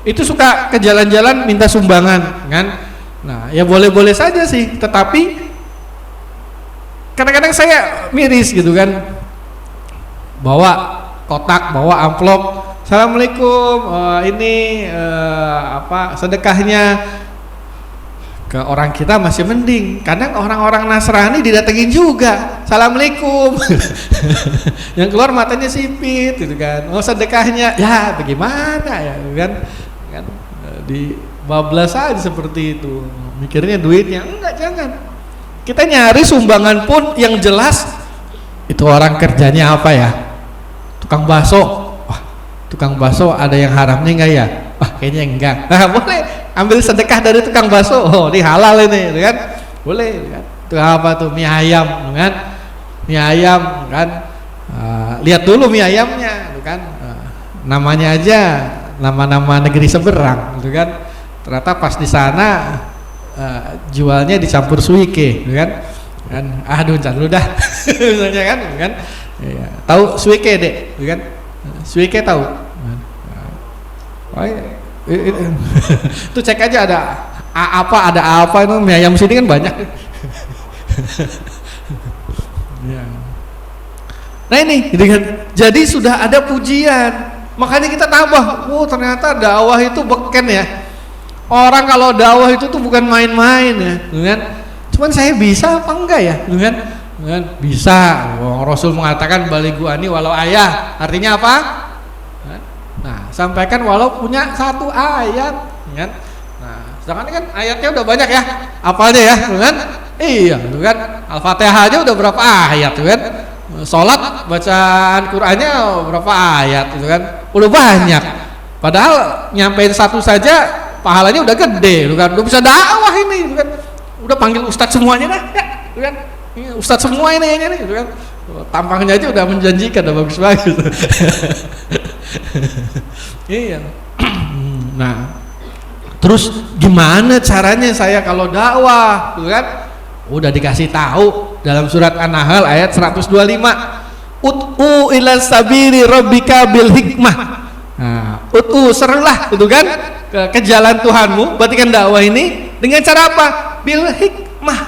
itu suka ke jalan-jalan minta sumbangan, kan? Nah ya boleh-boleh saja sih, tetapi kadang-kadang saya miris gitu kan, bawa kotak, bawa amplop, assalamualaikum, ini sedekahnya Ke orang kita masih mending. Kadang orang-orang Nasrani didatengin juga, assalamualaikum. Yang keluar matanya sipit gitu kan. Oh sedekahnya, ya bagaimana ya kan di bablas aja seperti itu. Mikirnya duitnya, enggak, jangan. Kita nyari sumbangan pun yang jelas itu orang kerjanya apa ya? Tukang bakso. Wah, tukang bakso ada yang haramnya enggak ya? Wah, kayaknya enggak. Nah, boleh ambil sedekah dari tukang bakso. Oh, ini halal ini, kan? Boleh, kan? Itu apa tuh? Mie ayam, kan? Mie ayam, kan? Lihat dulu mie ayamnya, kan? Namanya aja nama-nama negeri seberang, gitu kan? Ternyata pas di sana jualnya dicampur suike, kan? Aduh, jangan dulu dah, misalnya kan? Ya, tahu suike dek, kan? Suike tahu? Itu cek aja ada apa itu mie ayam sini kan banyak. Nah ini, jadi sudah ada pujian, makanya kita tambah. Oh ternyata dakwah itu beken ya. Orang kalau dakwah itu tuh bukan main-main ya, kan? Cuman saya bisa apa enggak ya, kan? Bisa. Rasul mengatakan baligu ani walau ayah, artinya apa? Nah, sampaikan walau punya satu ayat, kan? Nah, sedangkan kan ayatnya udah banyak ya, apalnya ya, kan? Iya, kan? Al-Fatihah aja udah berapa ayat, kan? Sholat bacaan Qur'annya berapa ayat, kan? Udah banyak. Padahal nyampein satu saja pahalanya udah gede, kan? Udah bisa dakwah ini, kan? Udah panggil ustadz semuanya dah, ya, kan? Ustadz semua ini, kan? Tampangnya aja udah menjanjikan, udah bagus-bagus. Iya. Nah, terus gimana caranya saya kalau dakwah, kan? Udah dikasih tahu dalam surat An-Nahl ayat 125. Ud'u ila sabili rabbika bil hikmah. Nah, serulah itu kan ke jalan Tuhanmu, berarti kan dakwah ini dengan cara apa? Bil hikmah.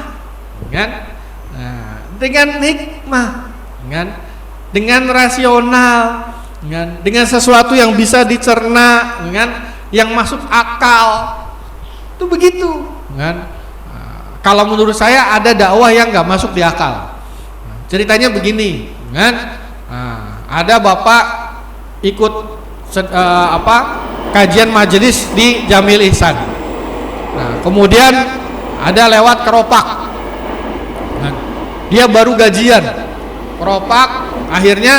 Kan? Nah, dengan hikmah, kan? Dengan rasional, dengan sesuatu yang bisa dicerna, yang masuk akal, itu begitu, kan? Kalau menurut saya ada dakwah yang nggak masuk di akal. Ceritanya begini, kan? Ada bapak ikut kajian majelis di Jamil Ihsan. Nah, kemudian ada lewat keropak. Nah, dia baru gajian, keropak, akhirnya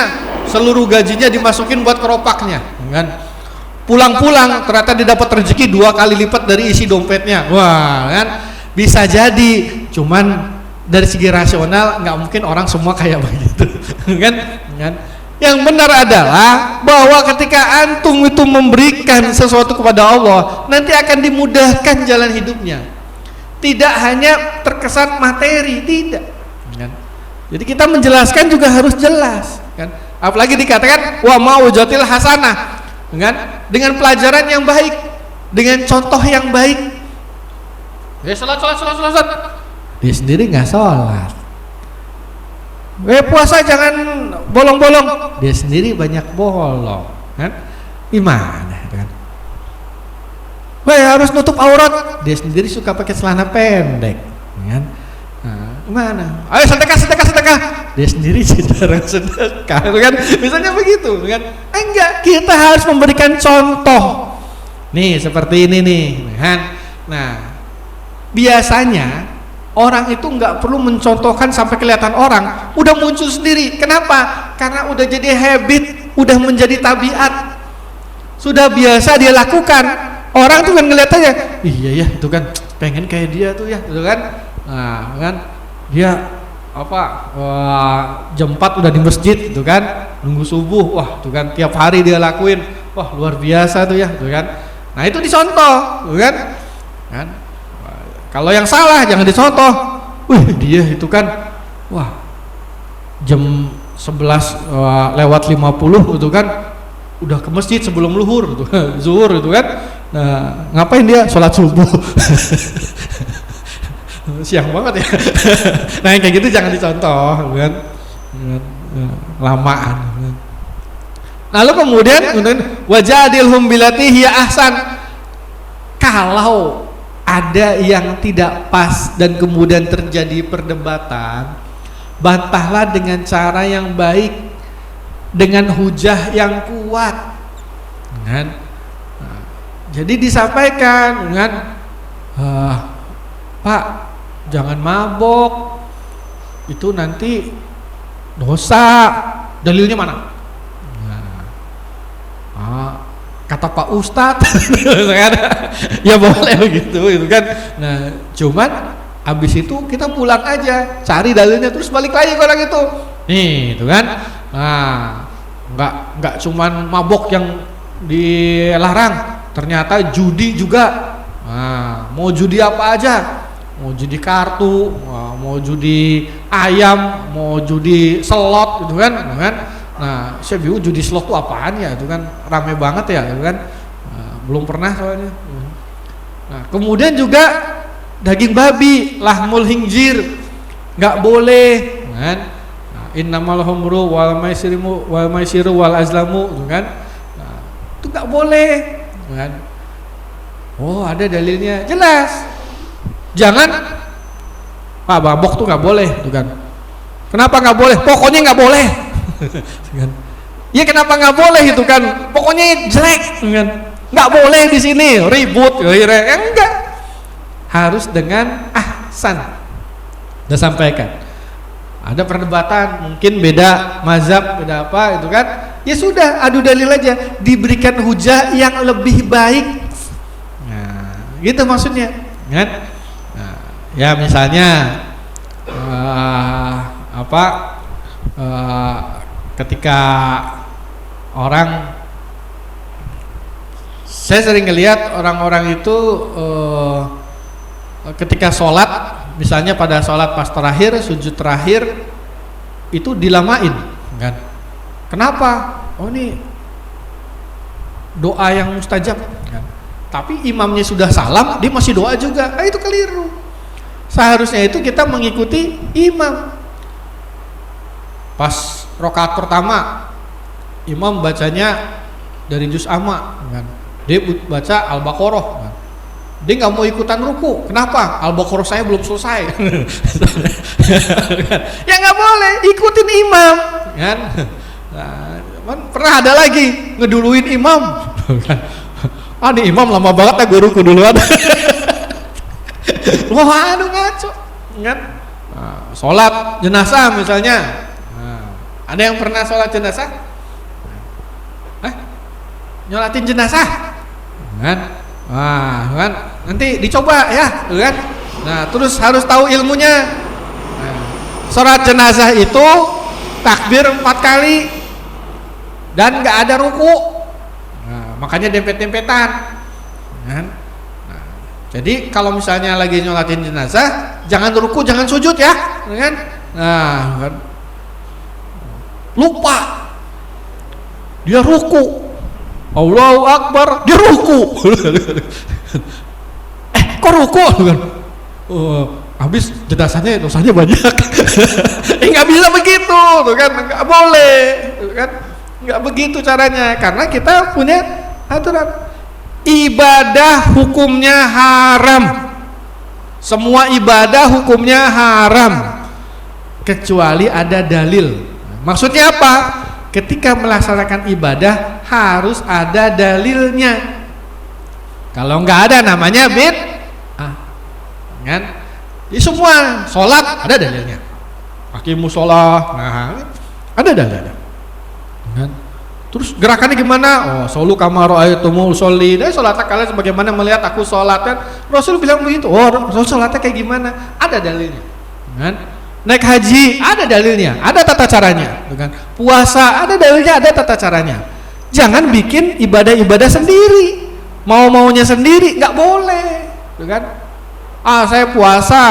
seluruh gajinya dimasukin buat keropaknya, kan? Pulang-pulang ternyata dia dapat rezeki 2 kali lipat dari isi dompetnya. Wah, kan? Bisa jadi, cuman dari segi rasional nggak mungkin orang semua kayak begitu, kan? Yang benar adalah bahwa ketika antum itu memberikan sesuatu kepada Allah, nanti akan dimudahkan jalan hidupnya. Tidak hanya terkesan materi, tidak. Jadi kita menjelaskan juga harus jelas, kan? Apalagi dikatakan wa maujatil hasanah, kan? Dengan pelajaran yang baik, dengan contoh yang baik. Ya sholat. Dia sendiri nggak sholat. Puasa jangan bolong-bolong. Dia sendiri banyak bolong, kan? Gimana, kan? Harus nutup aurat. Dia sendiri suka pakai celana pendek, kan? Nah, gimana? Ayo sedekah. Dia sendiri jarang sedekah, kan? Misalnya begitu, kan? Enggak, kita harus memberikan contoh. Nih seperti ini nih, kan? Nah, biasanya orang itu nggak perlu mencontohkan sampai kelihatan orang, udah muncul sendiri. Kenapa? Karena udah jadi habit, udah menjadi tabiat, sudah biasa dia lakukan. Orang tuh kan ngeliatannya, iya ya itu kan pengen kayak dia tuh ya, gitu kan? Nah, kan dia jam 4 udah di masjid, gitu kan? Nunggu subuh, wah tuh kan tiap hari dia lakuin, wah luar biasa tuh ya, gitu kan? Nah itu dicontoh, gitu kan? Kalau yang salah jangan dicontoh. Wih dia itu kan, wah jam 11 lewat 50 itu kan udah ke masjid sebelum luhur, gitu, zuhur itu kan. Nah ngapain dia sholat subuh? Siang banget ya. Nah yang kayak gitu jangan dicontoh, kan? Lamaan. Lalu kemudian wajadilhum billati hiya ahsan. Kalau ada yang tidak pas dan kemudian terjadi perdebatan, bantahlah dengan cara yang baik, dengan hujah yang kuat, kan? Nah, jadi disampaikan, kan? Pak, jangan mabok, itu nanti dosa. Dalilnya mana? Nah, kata Pak Ustadz, ya boleh begitu, itu kan. Nah, cuman habis itu kita pulang aja, cari dalilnya, terus balik lagi ke orang itu. Nih, itu kan. Nah, nggak cuman mabok yang dilarang, ternyata judi juga. Nah, mau judi apa aja, mau judi kartu, mau judi ayam, mau judi slot, gitu kan. Nah, saya bingung judi slot itu apaan ya, itu kan rame banget ya, gitu kan. Nah, belum pernah soalnya. Nah, kemudian juga daging babi, lahmul khinzir, nggak boleh, kan? Nah, innamal khamru wal maisiru wal azlamu, gitu kan? Nah, itu nggak boleh, kan? Oh, ada dalilnya, jelas. Jangan, Pak, mabok tuh nggak boleh, gitu kan? Kenapa nggak boleh? Pokoknya nggak boleh. Ya kenapa nggak boleh itu kan? Pokoknya jelek, kan? Nggak boleh di sini ribut, ya enggak. Harus dengan ahsan. Udah sampaikan. Ada perdebatan, mungkin beda mazhab, beda apa, itu kan? Ya sudah, adu dalil aja, diberikan hujah yang lebih baik. Nah, gitu maksudnya, kan? Nah, ya misalnya ketika orang, saya sering ngelihat orang-orang itu ketika sholat, misalnya pada sholat pas terakhir, sujud terakhir itu dilamain, kan? Kenapa? Oh, ini doa yang mustajab, kan? Tapi imamnya sudah salam, dia masih doa juga. Itu keliru. Seharusnya itu kita mengikuti imam. Pas rakaat pertama, imam bacanya dari juz amma, kan? Dia baca Al-Baqarah, kan? Dia nggak mau ikutan ruku. Kenapa? Al-Baqarah saya belum selesai. Ya nggak boleh, ikutin imam, kan? Nah, pernah ada lagi ngeduluin imam. Ah, nih imam lama banget ya, gue ruku duluan. Wah, aduh ngaco, kan? Nah, sholat jenazah misalnya. Ada yang pernah sholat jenazah? Nyolatin jenazah? Kan? Nah, kan? Nanti dicoba ya, kan? Nah, terus harus tahu ilmunya. Nah, sholat jenazah itu takbir 4 kali dan nggak ada ruku. Nah, makanya dempet-dempetan. Kan? Nah, jadi kalau misalnya lagi nyolatin jenazah, jangan ruku, jangan sujud ya, kan? Nah, kan? Lupa, dia ruku, Allahu Akbar, dia ruku. Kok ruku? Habis jenazahnya dosanya banyak. Nggak bisa begitu, tuh kan? Nggak boleh, tuh kan? Nggak begitu caranya, karena kita punya aturan. Ibadah hukumnya haram, semua ibadah hukumnya haram, kecuali ada dalil. Maksudnya apa? Ketika melaksanakan ibadah harus ada dalilnya. Kalau nggak ada namanya bid'ah, kan? Di semua sholat ada dalilnya. Aqimus sholat, nah ada dalilnya, kan? Terus gerakannya gimana? Oh, solu kama ra'aitumul sholli. Nah, sholatnya kalian sebagaimana melihat aku sholat, kan? Rasul bilang begitu. Oh, Rasul sholatnya kayak gimana? Ada dalilnya, kan? Naik haji ada dalilnya, ada tata caranya, kan? Puasa ada dalilnya, ada tata caranya. Jangan bikin ibadah-ibadah sendiri, mau-maunya sendiri, nggak boleh, kan? Saya puasa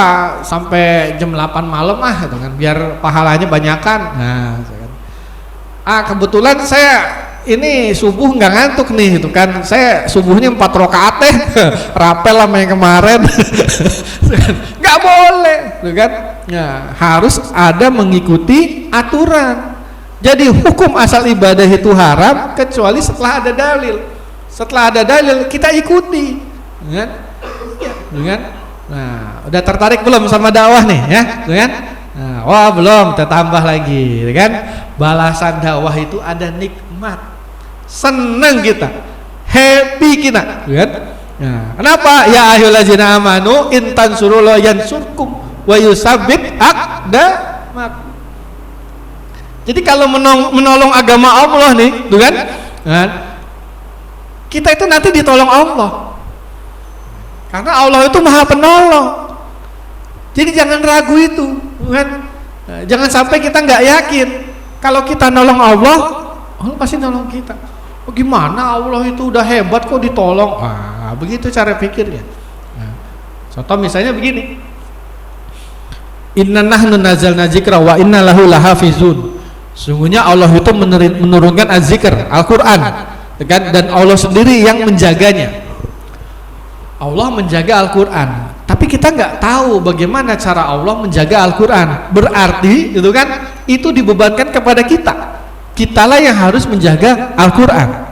sampai jam 8 malam gitu kan, biar pahalanya banyakan. Nah, kan? Kebetulan saya ini subuh nggak ngantuk nih, itu kan? Saya subuhnya 4 rakaat deh, rapel sama yang kemarin. Nggak boleh, kan? Ya, harus ada mengikuti aturan. Jadi hukum asal ibadah itu haram kecuali setelah ada dalil. Setelah ada dalil kita ikuti, kan? Ya. gitu kan? Nah, udah tertarik belum sama dakwah nih ya, gitu kan? Nah, wah belum, kita tambah lagi, gitu kan? Balasan dakwah itu ada nikmat, seneng kita, happy kita, gitu kan? Nah, kenapa? Ya ayyuhallazina amanu in tansurullaha yansurkum wa yusabbit aqdamakum. Jadi kalau menolong agama Allah nih, gitu kan? Nah, kita itu nanti ditolong Allah. Karena Allah itu Maha Penolong. Jadi jangan ragu itu, kan? Nah, jangan sampai kita nggak yakin kalau kita nolong Allah, Allah pasti nolong kita. Oh, gimana Allah itu udah hebat kok ditolong? Ah, begitu cara pikirnya. Nah, contoh misalnya begini. Inna nahnu nazzalna dzikra wa inna lahu lahafizun. Sungguhnya Allah itu menurunkan az-zikr, Al-Qur'an, kan? Dan Allah sendiri yang menjaganya. Allah menjaga Al-Quran, tapi kita nggak tahu bagaimana cara Allah menjaga Al-Quran. Berarti itu kan itu dibebankan kepada kita. Kitalah yang harus menjaga Al-Quran.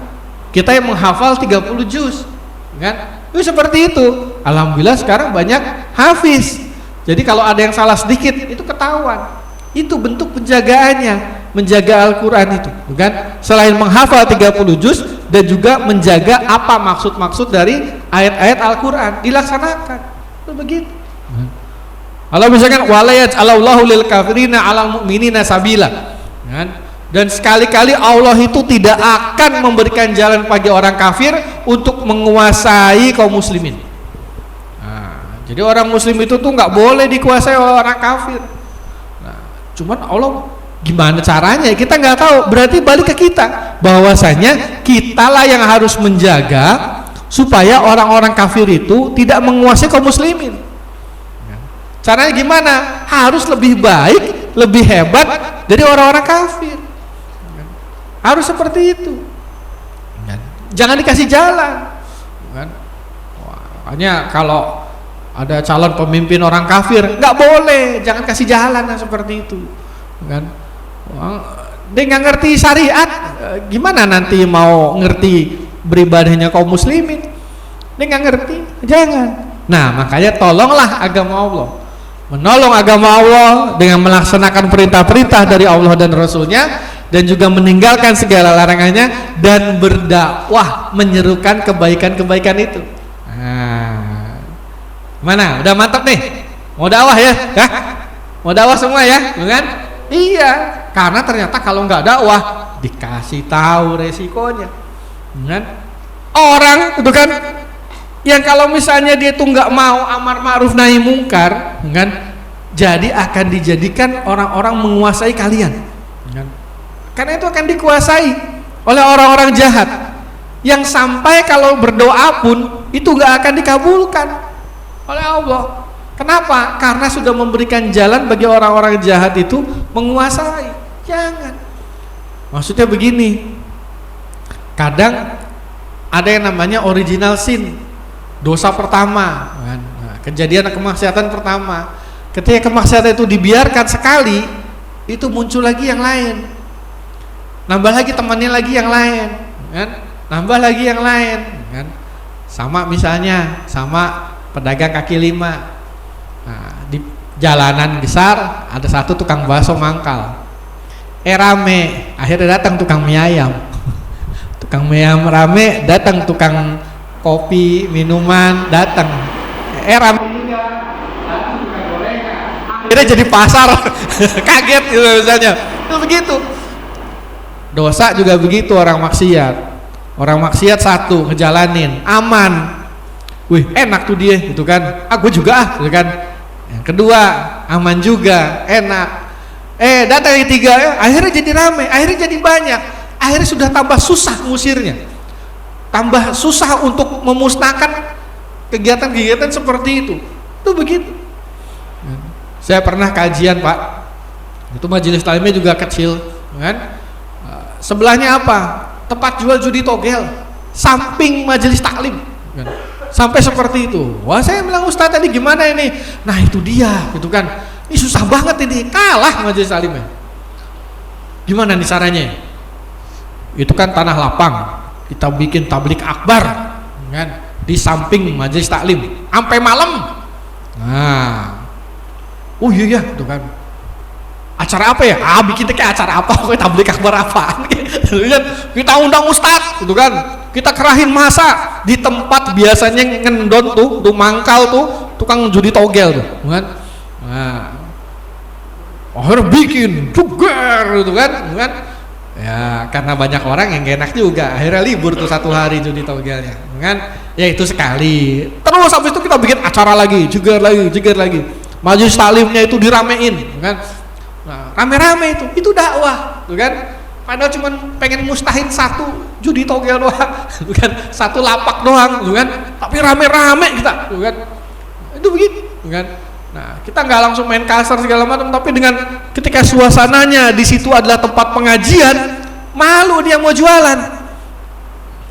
Kita yang menghafal 30 juz, kan? Itu seperti itu. Alhamdulillah sekarang banyak hafiz. Jadi kalau ada yang salah sedikit itu ketahuan. Itu bentuk penjagaannya, menjaga Al-Quran itu, kan? Selain menghafal 30 juz dan juga menjaga apa maksud-maksud dari ayat-ayat Al-Quran dilaksanakan. Itu begitu. Allah misalkan walayat Allahu lil kafirina 'alal mu'minina sabila, kan? Dan sekali-kali Allah itu tidak akan memberikan jalan bagi orang kafir untuk menguasai kaum muslimin. Nah, jadi orang muslim itu tuh nggak boleh dikuasai oleh orang kafir. Nah, cuman Allah gimana caranya kita nggak tahu. Berarti balik ke kita, bahwasanya kitalah yang harus menjaga supaya orang-orang kafir itu tidak menguasai kaum muslimin. Caranya gimana? Harus lebih baik, lebih hebat dari orang-orang kafir. Harus seperti itu. Jangan dikasih jalan. Makanya kalau ada calon pemimpin orang kafir, nggak boleh, jangan kasih jalan yang seperti itu. Kan? Dia nggak ngerti syariat, gimana nanti mau ngerti beribadahnya kaum muslimin? Dia nggak ngerti, jangan. Nah, makanya tolonglah agama Allah, menolong agama Allah dengan melaksanakan perintah-perintah dari Allah dan Rasulnya, dan juga meninggalkan segala larangannya dan berdakwah menyerukan kebaikan-kebaikan itu. Nah, mana? Udah mantap nih? Mau dakwah ya? Hah? Mau dakwah semua ya? Bukan? Iya, karena ternyata kalau nggak dakwah dikasih tahu resikonya, kan? Orang itu kan, yang kalau misalnya dia tuh nggak mau amar ma'ruf nahi mungkar, kan? Jadi akan dijadikan orang-orang menguasai kalian, kan? Karena itu akan dikuasai oleh orang-orang jahat, yang sampai kalau berdoa pun itu nggak akan dikabulkan oleh Allah. Kenapa? Karena sudah memberikan jalan bagi orang-orang jahat itu menguasai. Jangan. Maksudnya begini, kadang ada yang namanya original sin, dosa pertama, nah, kejadian kemaksiatan pertama. Ketika kemaksiatan itu dibiarkan sekali, itu muncul lagi yang lain, nambah lagi temannya lagi yang lain, kan? Nambah lagi yang lain, kan? Sama misalnya sama pedagang kaki lima. Nah, di jalanan besar ada satu tukang bakso mangkal, rame, akhirnya datang tukang mie ayam. Tukang mie ayam rame, datang tukang kopi minuman datang, rame juga, datang tukang gorengan, akhirnya jadi pasar. Kaget gitu misalnya. Itu begitu. Dosa juga begitu, orang maksiat satu ngejalanin aman, wih enak tuh dia gitu kan, gue juga gitu kan. Yang kedua aman juga, enak. Datang yang tiga, akhirnya jadi ramai, akhirnya jadi banyak, akhirnya sudah tambah susah ngusirnya, tambah susah untuk memusnahkan kegiatan-kegiatan seperti itu. Itu begitu. Saya pernah kajian Pak, itu majelis taklimnya juga kecil, kan? Sebelahnya apa? Tempat jual judi togel, samping majelis taklim, kan? Sampai seperti itu. Wah, saya bilang Ustaz tadi gimana ini? Nah itu dia, gitu kan. Ini susah banget ini, kalah majelis taklimnya. Gimana nih caranya? Itu kan tanah lapang, kita bikin tablik akbar, kan? di samping majelis taklim sampai malam. Nah, oh iya itu kan. Acara apa ya? Bikin kayak acara apa? Kayak tabligh akbar apaan? Kita undang ustadz, gitu kan? Kita kerahin masa di tempat biasanya ngendon tuh mangkal tuh tukang judi togel tuh, kan? Nah, akhirnya bikin juger, gitu kan? Ya karena banyak orang yang gak enak juga, akhirnya libur tuh 1 hari judi togelnya, kan? Ya itu sekali. Terus habis itu kita bikin acara lagi, juger lagi. Majelis taklimnya itu diramein, kan? Nah, rame-rame itu dakwah, tuh kan? Padahal cuma pengen mustahin 1 judi togel doang, tuh kan? 1 lapak doang, tuh kan? Tapi rame-rame kita, tuh kan? Itu begitu, tuh kan? Nah, kita nggak langsung main kasar segala macam, tapi dengan ketika suasananya di situ adalah tempat pengajian, malu dia mau jualan,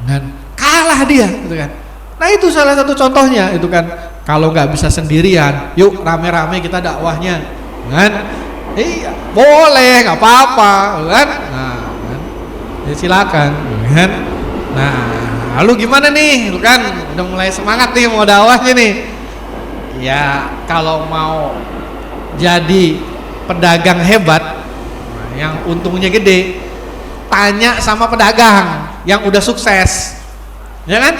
kan? Kalah dia, gitu kan? Nah itu salah satu contohnya, itu kan? Kalau nggak bisa sendirian, yuk rame-rame kita dakwahnya, kan? Iya, boleh, nggak apa-apa, kan? Nah, kan? Ya silakan, kan? Nah, lalu gimana nih, kan? Udah mulai semangat nih mau dakwahnya nih. Ya, kalau mau jadi pedagang hebat, yang untungnya gede, tanya sama pedagang yang udah sukses, ya kan?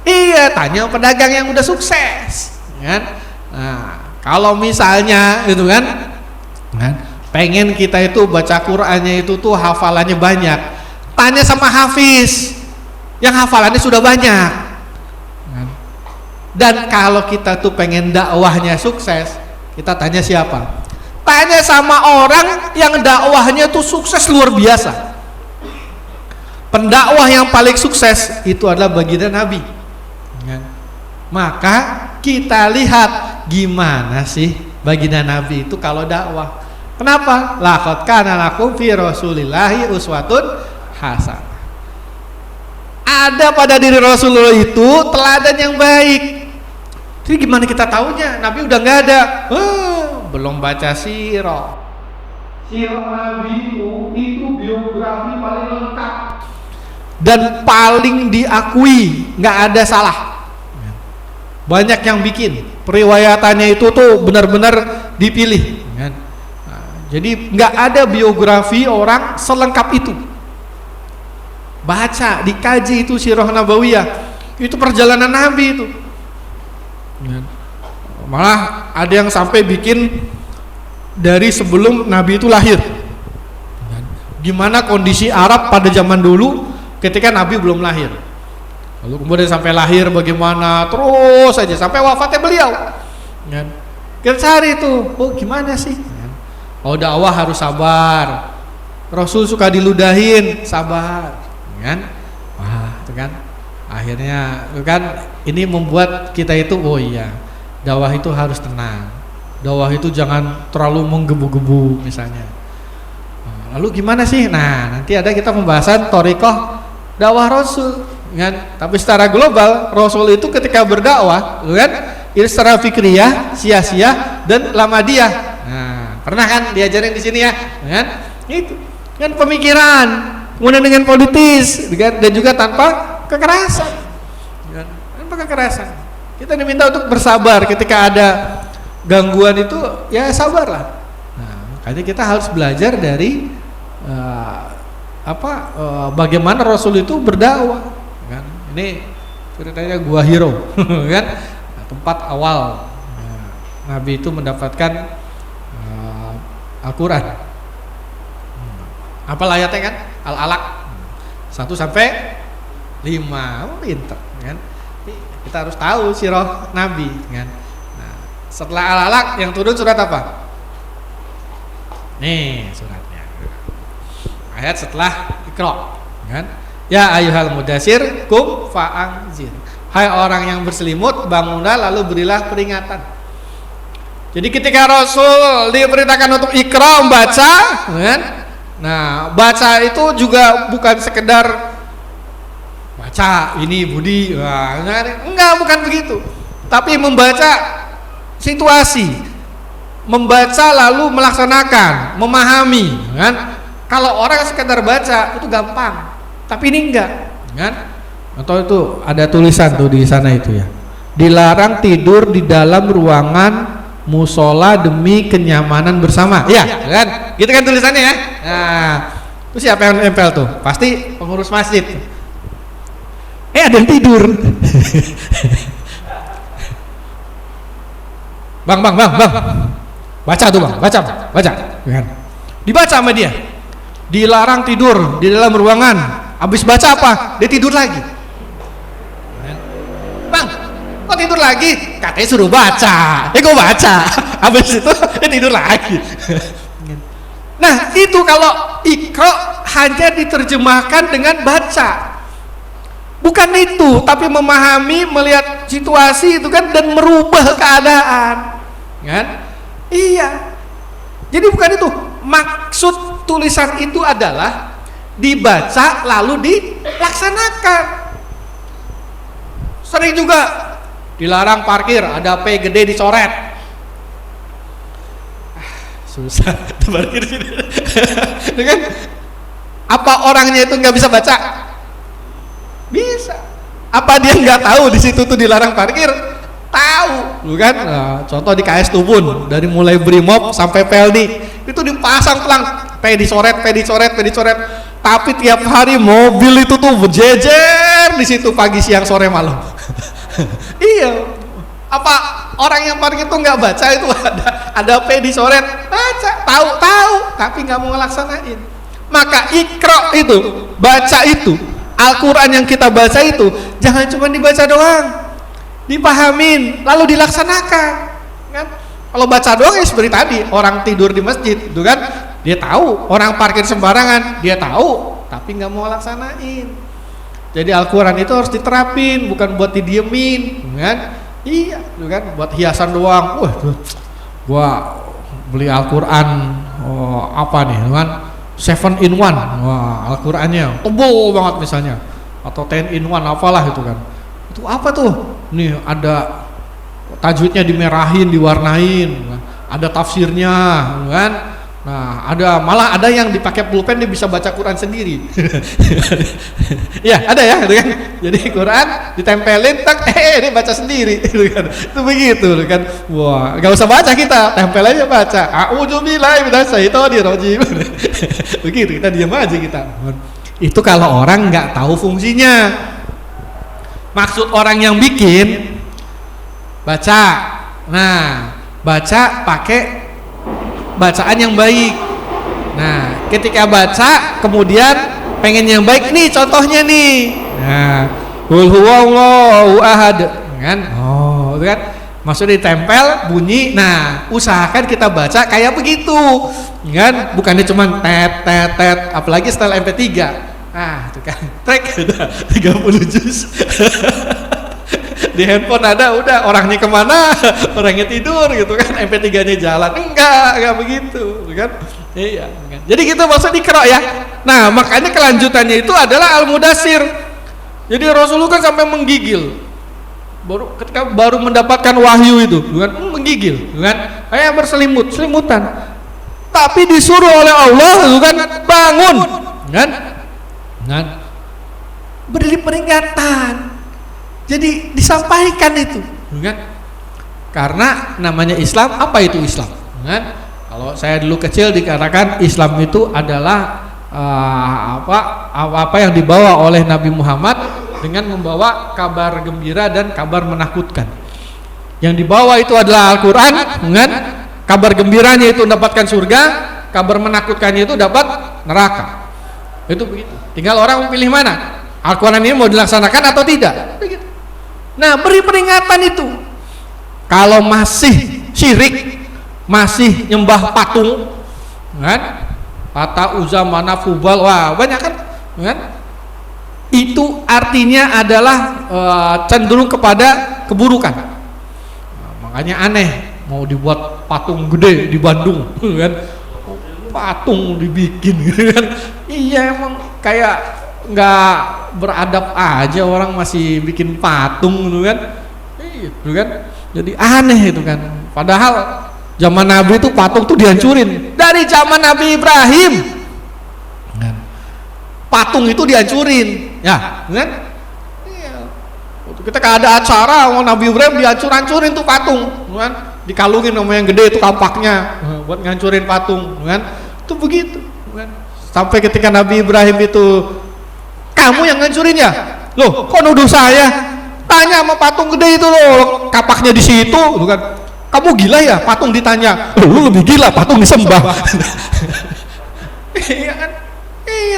Iya, tanya pedagang yang udah sukses, ya kan? Nah, kalau misalnya, gitu kan? Pengen kita itu baca Qur'annya itu tuh hafalannya banyak, tanya sama hafiz yang hafalannya sudah banyak. Dan kalau kita tuh pengen dakwahnya sukses, kita tanya siapa? Tanya sama orang yang dakwahnya tuh sukses luar biasa. Pendakwah yang paling sukses itu adalah baginda Nabi. Maka kita lihat gimana sih baginda Nabi itu kalau dakwah. Kenapa? Laqad kana lakum fi Rasulillahi uswatun hasanah. Ada pada diri Rasulullah itu teladan yang baik. Jadi gimana kita tahunya? Nabi udah nggak ada. Belum baca sirah. Sirah Nabi itu biografi paling lengkap dan paling diakui, nggak ada salah. Banyak yang bikin periwayatannya itu tuh benar-benar dipilih. Jadi nggak ada biografi orang selengkap itu. Baca, dikaji itu sirah nabawiyah, itu perjalanan Nabi itu. Malah ada yang sampai bikin dari sebelum Nabi itu lahir. Gimana kondisi Arab pada zaman dulu ketika Nabi belum lahir. Lalu kemudian sampai lahir bagaimana, terus saja sampai wafatnya beliau. Kita cari itu, gimana sih? Dakwah harus sabar. Rasul suka diludahin, sabar, kan? Wah, itu kan. Akhirnya, itu kan ini membuat kita itu, dakwah itu harus tenang. Dakwah itu jangan terlalu menggebu-gebu misalnya. Lalu gimana sih? Nah, nanti ada kita pembahasan thoriqah dakwah Rasul, kan? Tapi secara global, Rasul itu ketika berdakwah, kan? Ini secara fikriyah, siyasiyah dan lamadiyah. Pernah kan diajarin di sini ya, kan? Itu kan pemikiran, kemudian dengan politis, kan? Dan juga tanpa kekerasan, kan? Tanpa kekerasan. Kita diminta untuk bersabar ketika ada gangguan itu, ya sabarlah. Nah, makanya kita harus belajar dari bagaimana Rasul itu berdakwah, kan? Ini ceritanya Gua Hiro, kan? Tempat awal Nabi itu mendapatkan Al-Quran. Apa ayatnya kan? Al-Alaq 1 sampai 5. Pinter, kan? Kita harus tahu sirah Nabi, kan? Nah, setelah Al-Alaq yang turun surat apa? Nih suratnya. Ayat setelah Iqra, kan? Ya ayyuhal mudatsir qum fa'anzir. Hai orang yang berselimut, bangunlah lalu berilah peringatan. Jadi ketika Rasul diperintahkan untuk Iqra, membaca, kan? Nah, baca itu juga bukan sekedar baca ini Budi, enggak, bukan begitu. Tapi membaca situasi, membaca lalu melaksanakan, memahami, kan? Kalau orang sekedar baca itu gampang, tapi ini enggak, kan? Atau itu ada tulisan tuh di sana itu ya. Dilarang tidur di dalam ruangan musola demi kenyamanan bersama. Iya, kan? Gitu kan tulisannya ya. Nah, itu siapa yang nempel tuh? Pasti pengurus masjid. Ada yang tidur. Bang. Baca tuh bang, baca. Dibaca sama dia. Dilarang tidur di dalam ruangan. Habis baca apa? Dia tidur lagi. Bang, kok tidur lagi? Katanya suruh baca. Gue baca. Habis itu dia tidur lagi. Nah, itu kalau Iqra hanya diterjemahkan dengan baca. Bukan itu, tapi memahami, melihat situasi itu kan dan merubah keadaan. Kan? Iya. Jadi bukan itu. Maksud tulisan itu adalah dibaca lalu dilaksanakan. Sering juga dilarang parkir, ada P gede dicoret. Susah parkir sini. Kan? Apa orangnya itu nggak bisa baca? Bisa. Apa dia nggak tahu di situ tuh dilarang parkir? Tahu, bukan? Nah, contoh di KS Tubun, dari mulai Brimob sampai Peldi itu dipasang pelang, P dicoret. Tapi tiap hari mobil itu tuh berjejer di situ pagi, siang, sore, malam. Iya. Apa orang yang parkir itu nggak baca itu ada P dicoret? Baca, tahu, tapi nggak mau ngelaksanain. Maka Iqra itu, baca itu, Al-Quran yang kita baca itu jangan cuma dibaca doang, dipahamin lalu dilaksanakan kan. Kalau baca doang ya seperti tadi orang tidur di masjid itu kan, dia tahu, orang parkir sembarangan dia tahu tapi nggak mau laksanain. Jadi Al-Quran itu harus diterapin, bukan buat didiemin kan. Iya kan, buat hiasan doang. Gua beli Al-Quran apa nih kan, 7 in 1, wah Al-Qurannya tebal banget misalnya, atau 10 in 1 apalah itu kan. Itu apa tuh? Nih ada tajwidnya dimerahin, diwarnain, ada tafsirnya kan. Nah, malah ada yang dipakai pulpen dia bisa baca Quran sendiri. Ya, ada ya, gitu kan. Jadi Quran ditempelin tak dia baca sendiri gitu kan. Itu begitu kan. Wah, enggak usah baca kita, tempel aja baca. A'udzubillahi minasyaitonir rajim. Begitu, kita diam aja kita. Itu kalau orang nggak tahu fungsinya. Maksud orang yang bikin baca. Nah, baca pakai bacaan yang baik. Nah, ketika baca kemudian pengen yang baik nih, contohnya nih. Nah, qul huwallahu ahad kan? Oh, itu kan maksudnya ditempel bunyi. Nah, usahakan kita baca kayak begitu. Kan? Bukannya cuma tet, apalagi style MP3. Nah, itu kan. Trek udah 30 juz. Di handphone ada, udah orangnya kemana, orangnya tidur gitu kan, MP3-nya jalan. Enggak begitu kan. Iya kan? Jadi gitu maksud Iqra ya. Nah, makanya kelanjutannya itu adalah Al-Mudassir. Jadi Rasulullah kan sampai menggigil ketika baru mendapatkan wahyu itu kan, menggigil kan, kayak selimutan, tapi disuruh oleh Allah kan bangun kan, beri peringatan. Jadi disampaikan itu, kan? Karena namanya Islam, apa itu Islam? Kan? Kalau saya dulu kecil dikatakan Islam itu adalah apa yang dibawa oleh Nabi Muhammad dengan membawa kabar gembira dan kabar menakutkan. Yang dibawa itu adalah Al-Quran, kan? Kabar gembiranya itu mendapatkan surga, kabar menakutkannya itu dapat neraka. Itu begitu. Tinggal orang memilih mana. Al-Quran ini mau dilaksanakan atau tidak? Begitu. Nah, beri peringatan itu. Kalau masih syirik, masih nyembah patung, kan? Lata, Uzza, Manaf, Hubal, wah banyak kan? Itu artinya adalah cenderung kepada keburukan. Nah, makanya aneh mau dibuat patung gede di Bandung, kan? Patung dibikin, kan? Iya emang kayak nggak beradab aja orang masih bikin patung gitu kan. Itu kan jadi aneh itu kan, padahal zaman Nabi itu patung tuh dihancurin dari zaman Nabi Ibrahim, patung itu dihancurin ya kan. Ketika ada acara mau Nabi Ibrahim dihancur-hancurin tuh patung, kan? Dikalungin sama yang gede itu kampaknya buat ngancurin patung, kan? Itu begitu, kan? Sampai ketika Nabi Ibrahim itu, kamu yang ngancurin ya? Loh, kok nuduh saya? Tanya sama patung gede itu loh, kapaknya di situ, kan? Kamu gila ya? Patung ditanya. Lu lebih gila, patung disembah. Iya kan?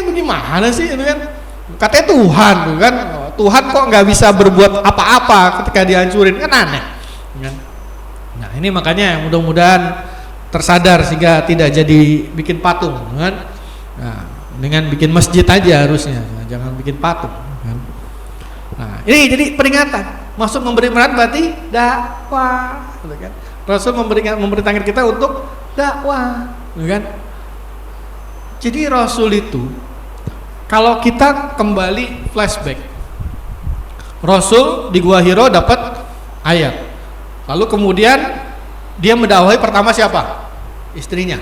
Bagaimana sih itu kan? Katanya Tuhan, kan? Tuhan kok nggak bisa berbuat apa-apa ketika dihancurin, kan aneh. Nah ini makanya mudah-mudahan tersadar sehingga tidak jadi bikin patung, kan? Nah, dengan bikin masjid aja harusnya, jangan bikin patung. Kan? Nah ini jadi peringatan. Maksud memberi peringatan berarti dakwah, kan? Rasul memberitakan kita untuk dakwah, kan? Jadi Rasul itu, kalau kita kembali flashback, Rasul di Gua Hiro dapat ayat, lalu kemudian dia mendakwahi pertama siapa? Istrinya,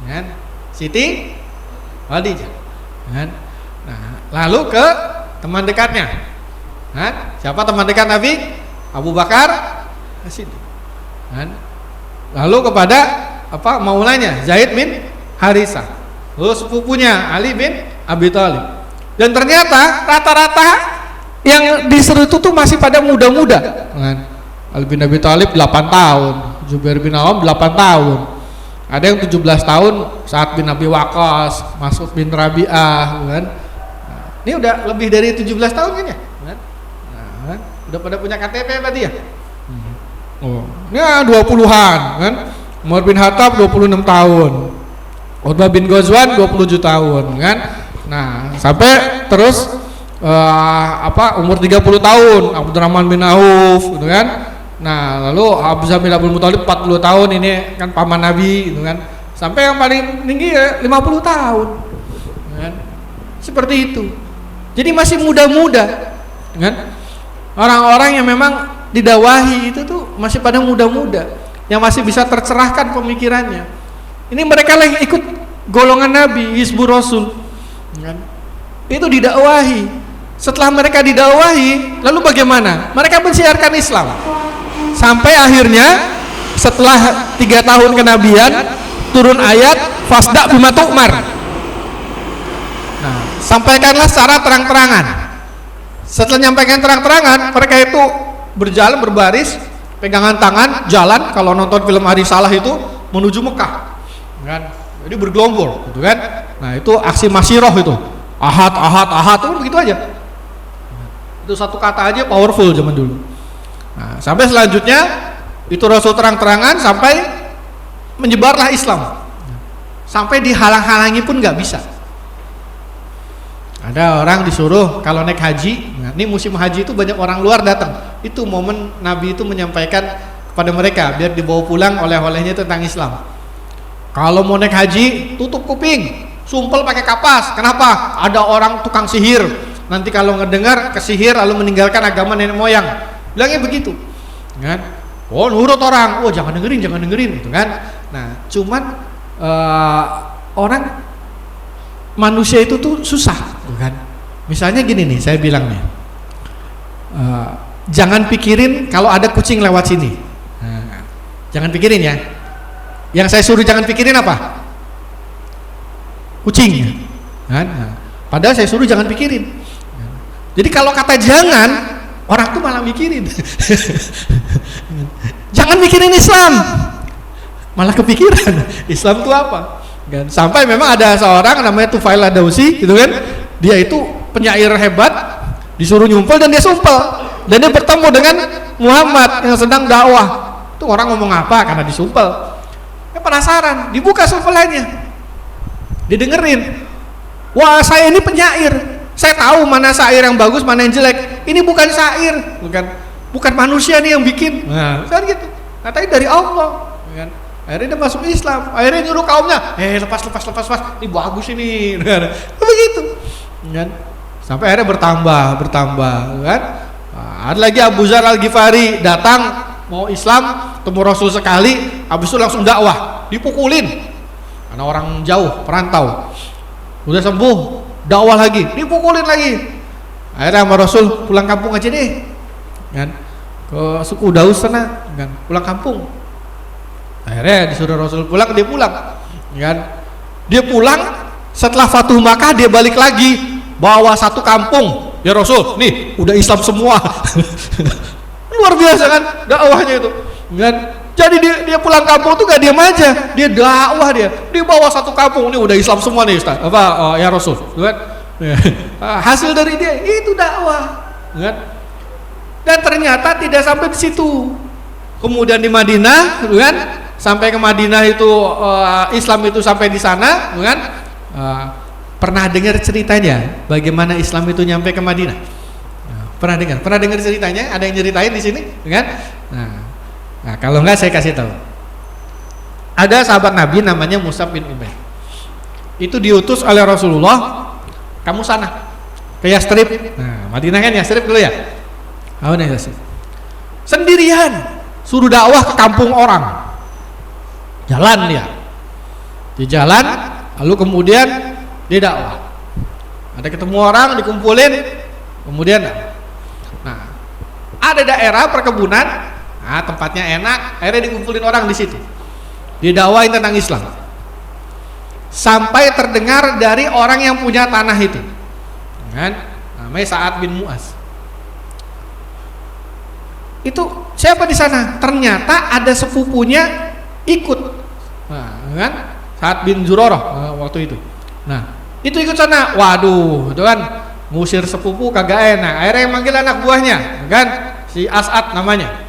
kan? Siti Khadijah, kan? Nah, lalu ke teman dekatnya, kan? Siapa teman dekat Nabi? Abu Bakar As-Siddiq, kan? Lalu kepada maulanya Zaid bin Harisah, lalu sepupunya Ali bin Abi Thalib. Dan ternyata rata-rata yang diseru itu tuh masih pada muda-muda, kan? Ali bin Abi Thalib 8 tahun, Zubair bin Awam 8 tahun, ada yang 17 tahun, Sa'ad bin Abi Waqqas, Mas'ud bin Rabi'ah, kan? Nah, ini udah lebih dari 17 tahun kan ya? Kan? Udah pada punya KTP berarti ya? Oh, ini 20-an, kan? Umar bin Khattab 26 tahun, Utbah bin Ghazwan 27 tahun, kan? Nah, sampai terus umur 30 tahun Abdurrahman bin Auf, gitu kan? Nah, lalu Abu bin Abdul Muthalib 40 tahun, ini kan paman Nabi, gitu kan? Sampai yang paling tinggi ya 50 tahun, kan? Seperti itu. Jadi masih muda-muda, kan? Orang-orang yang memang didakwahi itu tuh masih pada muda-muda, yang masih bisa tercerahkan pemikirannya. Ini mereka yang ikut golongan Nabi, Hizbur Rasul, kan? Itu didakwahi. Setelah mereka didakwahi, lalu bagaimana? Mereka mensiarkan Islam. Sampai akhirnya setelah 3 tahun kenabian turun ayat fasda bima tu'mar. Nah, sampaikanlah secara terang-terangan. Setelah menyampaikan terang-terangan, mereka itu berjalan berbaris, pegangan tangan, jalan. Kalau nonton film Hari Salah itu menuju Mekah, kan? Jadi bergelombol, gitu kan? Nah itu aksi masyiroh itu, ahad itu begitu aja. Itu satu kata aja powerful zaman dulu. Nah, sampai selanjutnya itu Rasul terang-terangan sampai menyebarlah Islam, sampai dihalang-halangi pun nggak bisa. Ada orang disuruh kalau naik haji, nah, ini musim haji itu banyak orang luar datang. Itu momen Nabi itu menyampaikan kepada mereka biar dibawa pulang oleh-olehnya tentang Islam. Kalau mau naik haji tutup kuping, sumpel pakai kapas. Kenapa? Ada orang tukang sihir. Nanti kalau ngedengar kesihir lalu meninggalkan agama nenek moyang. Bilangnya begitu, kan? Oh nurut orang, oh jangan dengerin, gitu kan? Nah cuman orang manusia itu tuh susah, kan? Misalnya gini nih, saya bilang nih, jangan pikirin kalau ada kucing lewat sini. Nah, jangan pikirin ya. Yang saya suruh jangan pikirin apa? Kucing, kan? Nah, padahal saya suruh jangan pikirin. Jadi kalau kata jangan, orang tuh malah mikirin. Jangan mikirin Islam, malah kepikiran Islam itu apa, kan? Sampai memang ada seorang namanya Tufail Ad-Dausi, gitu kan? Dia itu penyair hebat, disuruh nyumpel dan dia sumpel, dan dia bertemu dengan Muhammad yang sedang dakwah. Itu orang ngomong apa karena disumpel. Dia penasaran, dibuka sumpelannya, didengerin. Wah saya ini penyair, saya tahu mana syair yang bagus, mana yang jelek. Ini bukan syair, bukan manusia nih yang bikin. Nah, kan gitu. Katanya dari Allah, kan? Akhirnya dia masuk Islam. Akhirnya nyuruh kaumnya, lepas. Ini bagus ini. Begitu, kan? Sampai akhirnya bertambah, kan? Nah, ada lagi Abu Dzar Al-Ghifari datang mau Islam, temu Rasul sekali, habis itu langsung dakwah, dipukulin karena orang jauh, perantau. Udah sembuh, dakwah lagi, dipukulin lagi. Akhirnya sama Rasul pulang kampung aja deh. kan, ke suku Daus sana, kan, pulang kampung. Akhirnya disuruh Rasul pulang, dia pulang, kan. Dia pulang setelah Fatuh Makkah, dia balik lagi bawa satu kampung. Ya Rasul, nih udah Islam semua. Luar biasa kan dakwahnya itu, kan. Jadi dia pulang kampung tuh gak diam aja, dia dakwah, dia bawa satu kampung, ini udah Islam semua nih Ustaz, ya Rasul, kan. Hasil dari dia itu dakwah, kan. Dan ternyata tidak sampai di situ. Kemudian di Madinah, kan, sampai ke Madinah itu Islam itu sampai di sana, kan. Pernah dengar ceritanya bagaimana Islam itu nyampe ke Madinah? Pernah dengar ceritanya? Ada yang ceritain di sini, kan? Nah, kalau enggak saya kasih tahu. Ada sahabat Nabi namanya Mus'ab bin Umair. Itu diutus oleh Rasulullah, kamu sana ke Yastrib. Nah, Madinah kan Yastrib dulu ya. Mana Yastrib? Sendirian, suruh dakwah ke kampung orang. Jalan dia. Di jalan, lalu kemudian dia dakwah. Ada ketemu orang, dikumpulin, kemudian nah, ada daerah perkebunan. Nah, tempatnya enak, akhirnya dikumpulin orang di situ. Didakwain tentang Islam. Sampai terdengar dari orang yang punya tanah itu. Kan? Namanya Sa'ad bin Mu'az. Itu siapa di sana? Ternyata ada sepupunya ikut. Nah, kan? Sa'ad bin Zurarah waktu itu. Nah, itu ikut sana. Waduh, itu kan ngusir sepupu kagak enak. Akhirnya yang manggil anak buahnya, kan? Si As'ad namanya.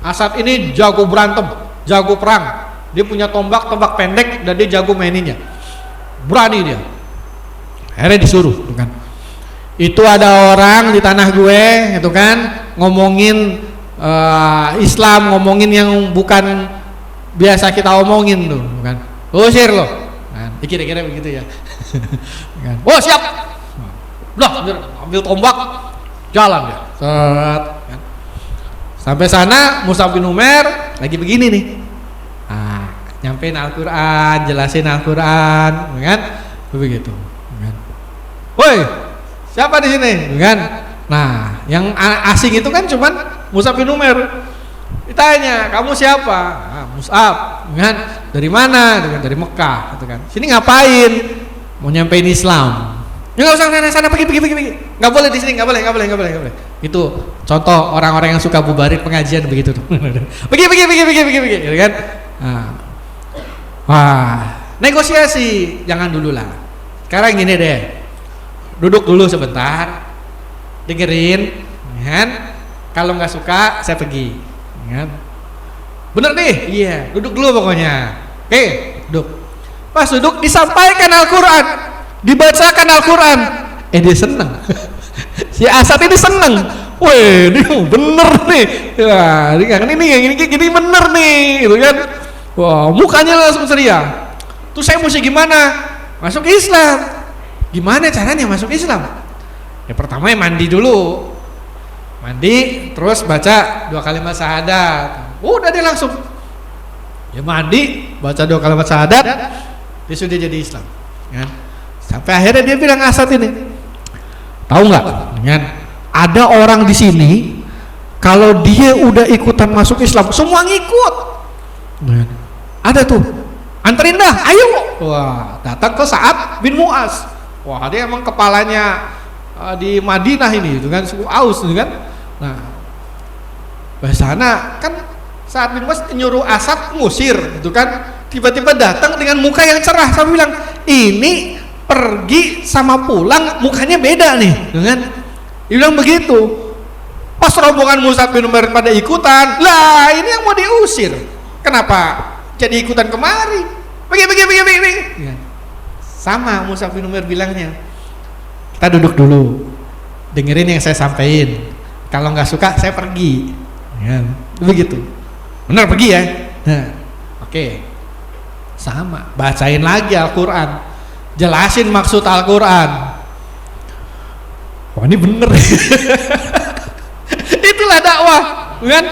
Asad ini jago berantem, jago perang. Dia punya tombak pendek dan dia jago maininnya. Berani dia. Akhirnya disuruh, kan. Itu ada orang di tanah gue, itu kan, ngomongin Islam, ngomongin yang bukan biasa kita omongin tuh, kan. Usir loh. Kan, kira-kira begitu ya. Kan. Oh, siap. Udah, ambil tombak, jalan dia. Set, kan. Sampai sana Mus'ab bin Umair lagi begini nih. Nyampein Al-Qur'an, jelasin Al-Qur'an, kan? Begitu, kan. Woi, siapa di sini? Kan? Nah, yang asing itu kan cuman Mus'ab bin Umair. Ditanya, "Kamu siapa?" Mus'ab, kan? Dari mana? Dari Mekah, gitu kan. Sini ngapain? Mau nyampein Islam. Ya nggak usah sana pergi. Nggak boleh di sini, nggak boleh. Itu contoh orang-orang yang suka bubarin pengajian begitu tuh. Pergi, gitu kan? Nah. Wah, negosiasi jangan dulu lah. Sekarang gini deh, duduk dulu sebentar, dengerin, kan? Kalau nggak suka saya pergi, kan? Bener nih, iya. Duduk dulu pokoknya. Oke, duduk. Pas duduk disampaikan Al-Quran. Dibacakan Al-Quran, dia seneng. Si Asad ini seneng. Weh, ini bener nih. Ya, ini gini bener nih, gitu kan? Wah, mukanya langsung ceria. Tuh saya mesti gimana? Masuk Islam. Gimana caranya masuk Islam? Ya pertama ya mandi dulu. Mandi, terus baca 2 kalimat syahadat. Udah dia langsung. Ya mandi, baca 2 kalimat syahadat, dia sudah jadi Islam. Kan? Sampai akhirnya dia bilang Asad ini, tahu nggak? Ada orang di sini, kalau dia udah ikutan masuk Islam, semua ngikut. Ada tuh, anterin dah, ayo. Wah, datang ke Sa'ad bin Mu'az. Wah, dia emang kepalanya di Madinah ini, itu kan suku Aus, itu kan. Nah, di sana kan Sa'ad bin Mu'az nyuruh Asad ngusir, itu kan. Tiba-tiba datang dengan muka yang cerah. Saya bilang, ini pergi sama pulang mukanya beda nih, dengan dia bilang begitu. Pas rombongan Mus'ab bin Umair pada ikutan, lah ini yang mau diusir, kenapa jadi ikutan kemari? Pergi. Sama Mus'ab bin Umair bilangnya, kita duduk dulu, dengerin yang saya sampaikan. Kalau nggak suka saya pergi, ya, begitu. Benar pergi ya. Nah, oke. Sama, bacain lagi Al-Quran, jelasin maksud Al-Quran. Wah, ini bener. Itulah dakwah, kan?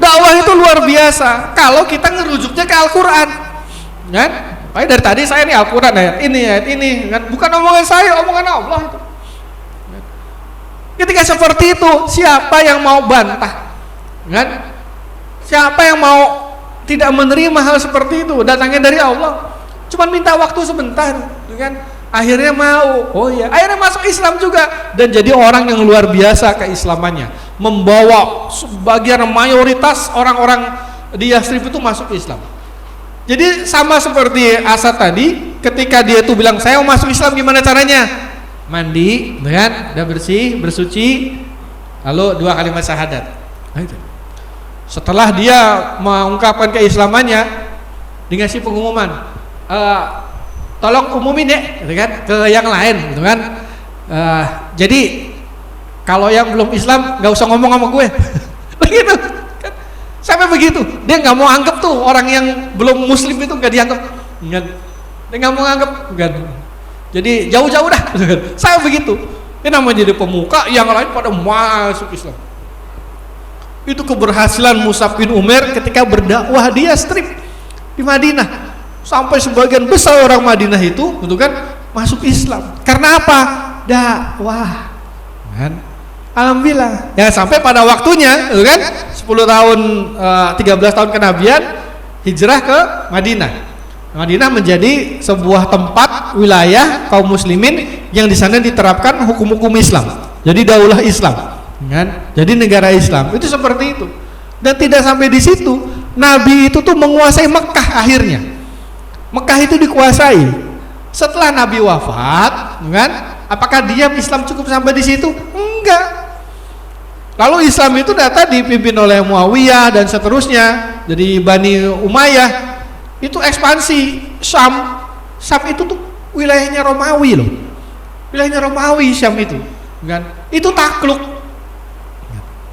Dakwah itu luar biasa kalau kita ngerujuknya ke Al-Quran, kan? Makanya dari tadi saya ini Al-Quran ayat ini, kan? Bukan omongan saya, omongan Allah itu. Ketika Ketika seperti itu, siapa yang mau bantah? Kan? Siapa yang mau tidak menerima hal seperti itu? Datangnya dari Allah. Cuman minta waktu sebentar, kan? Akhirnya mau. Oh iya, akhirnya masuk Islam juga dan jadi orang yang luar biasa keislamannya. Membawa sebagian mayoritas orang-orang di Yathrib itu masuk Islam. Jadi sama seperti Asad tadi, ketika dia tuh bilang saya mau masuk Islam, gimana caranya? Mandi, kan? Udah bersih, bersuci, lalu 2 kalimat syahadat. Nah, itu. Setelah dia mengungkapkan keislamannya, dikasih pengumuman, tolong umumin ya, gitu kan, ke yang lain, gitu kan. Jadi kalau yang belum Islam nggak usah ngomong sama gue, begitu. Sampai begitu, dia nggak mau anggap tuh orang yang belum Muslim itu nggak dianggap, dia nggak mau anggap, kan. Jadi jauh-jauh dah, saya begitu. Ini namanya jadi pemuka, yang lain pada masuk Islam. Itu keberhasilan Mus'ab bin Umair ketika berdakwah di Yathrib, di Madinah. Sampai sebagian besar orang Madinah itu, gitu kan, masuk Islam. Karena apa? Dakwah. Kan? Alhamdulillah. Ya sampai pada waktunya, gitu kan, 10 tahun, 13 tahun kenabian, hijrah ke Madinah. Madinah menjadi sebuah tempat wilayah kaum muslimin yang di sana diterapkan hukum-hukum Islam. Jadi daulah Islam, kan? Jadi negara Islam. Itu seperti itu. Dan tidak sampai di situ, Nabi itu tuh menguasai Mekah akhirnya. Mekah itu dikuasai. Setelah Nabi wafat, kan? Apakah diam Islam cukup sampai di situ? Enggak. Lalu Islam itu data dipimpin oleh Muawiyah dan seterusnya. Jadi Bani Umayyah itu ekspansi. Syam itu tuh wilayahnya Romawi loh, wilayahnya Romawi Syam itu, kan? Itu takluk,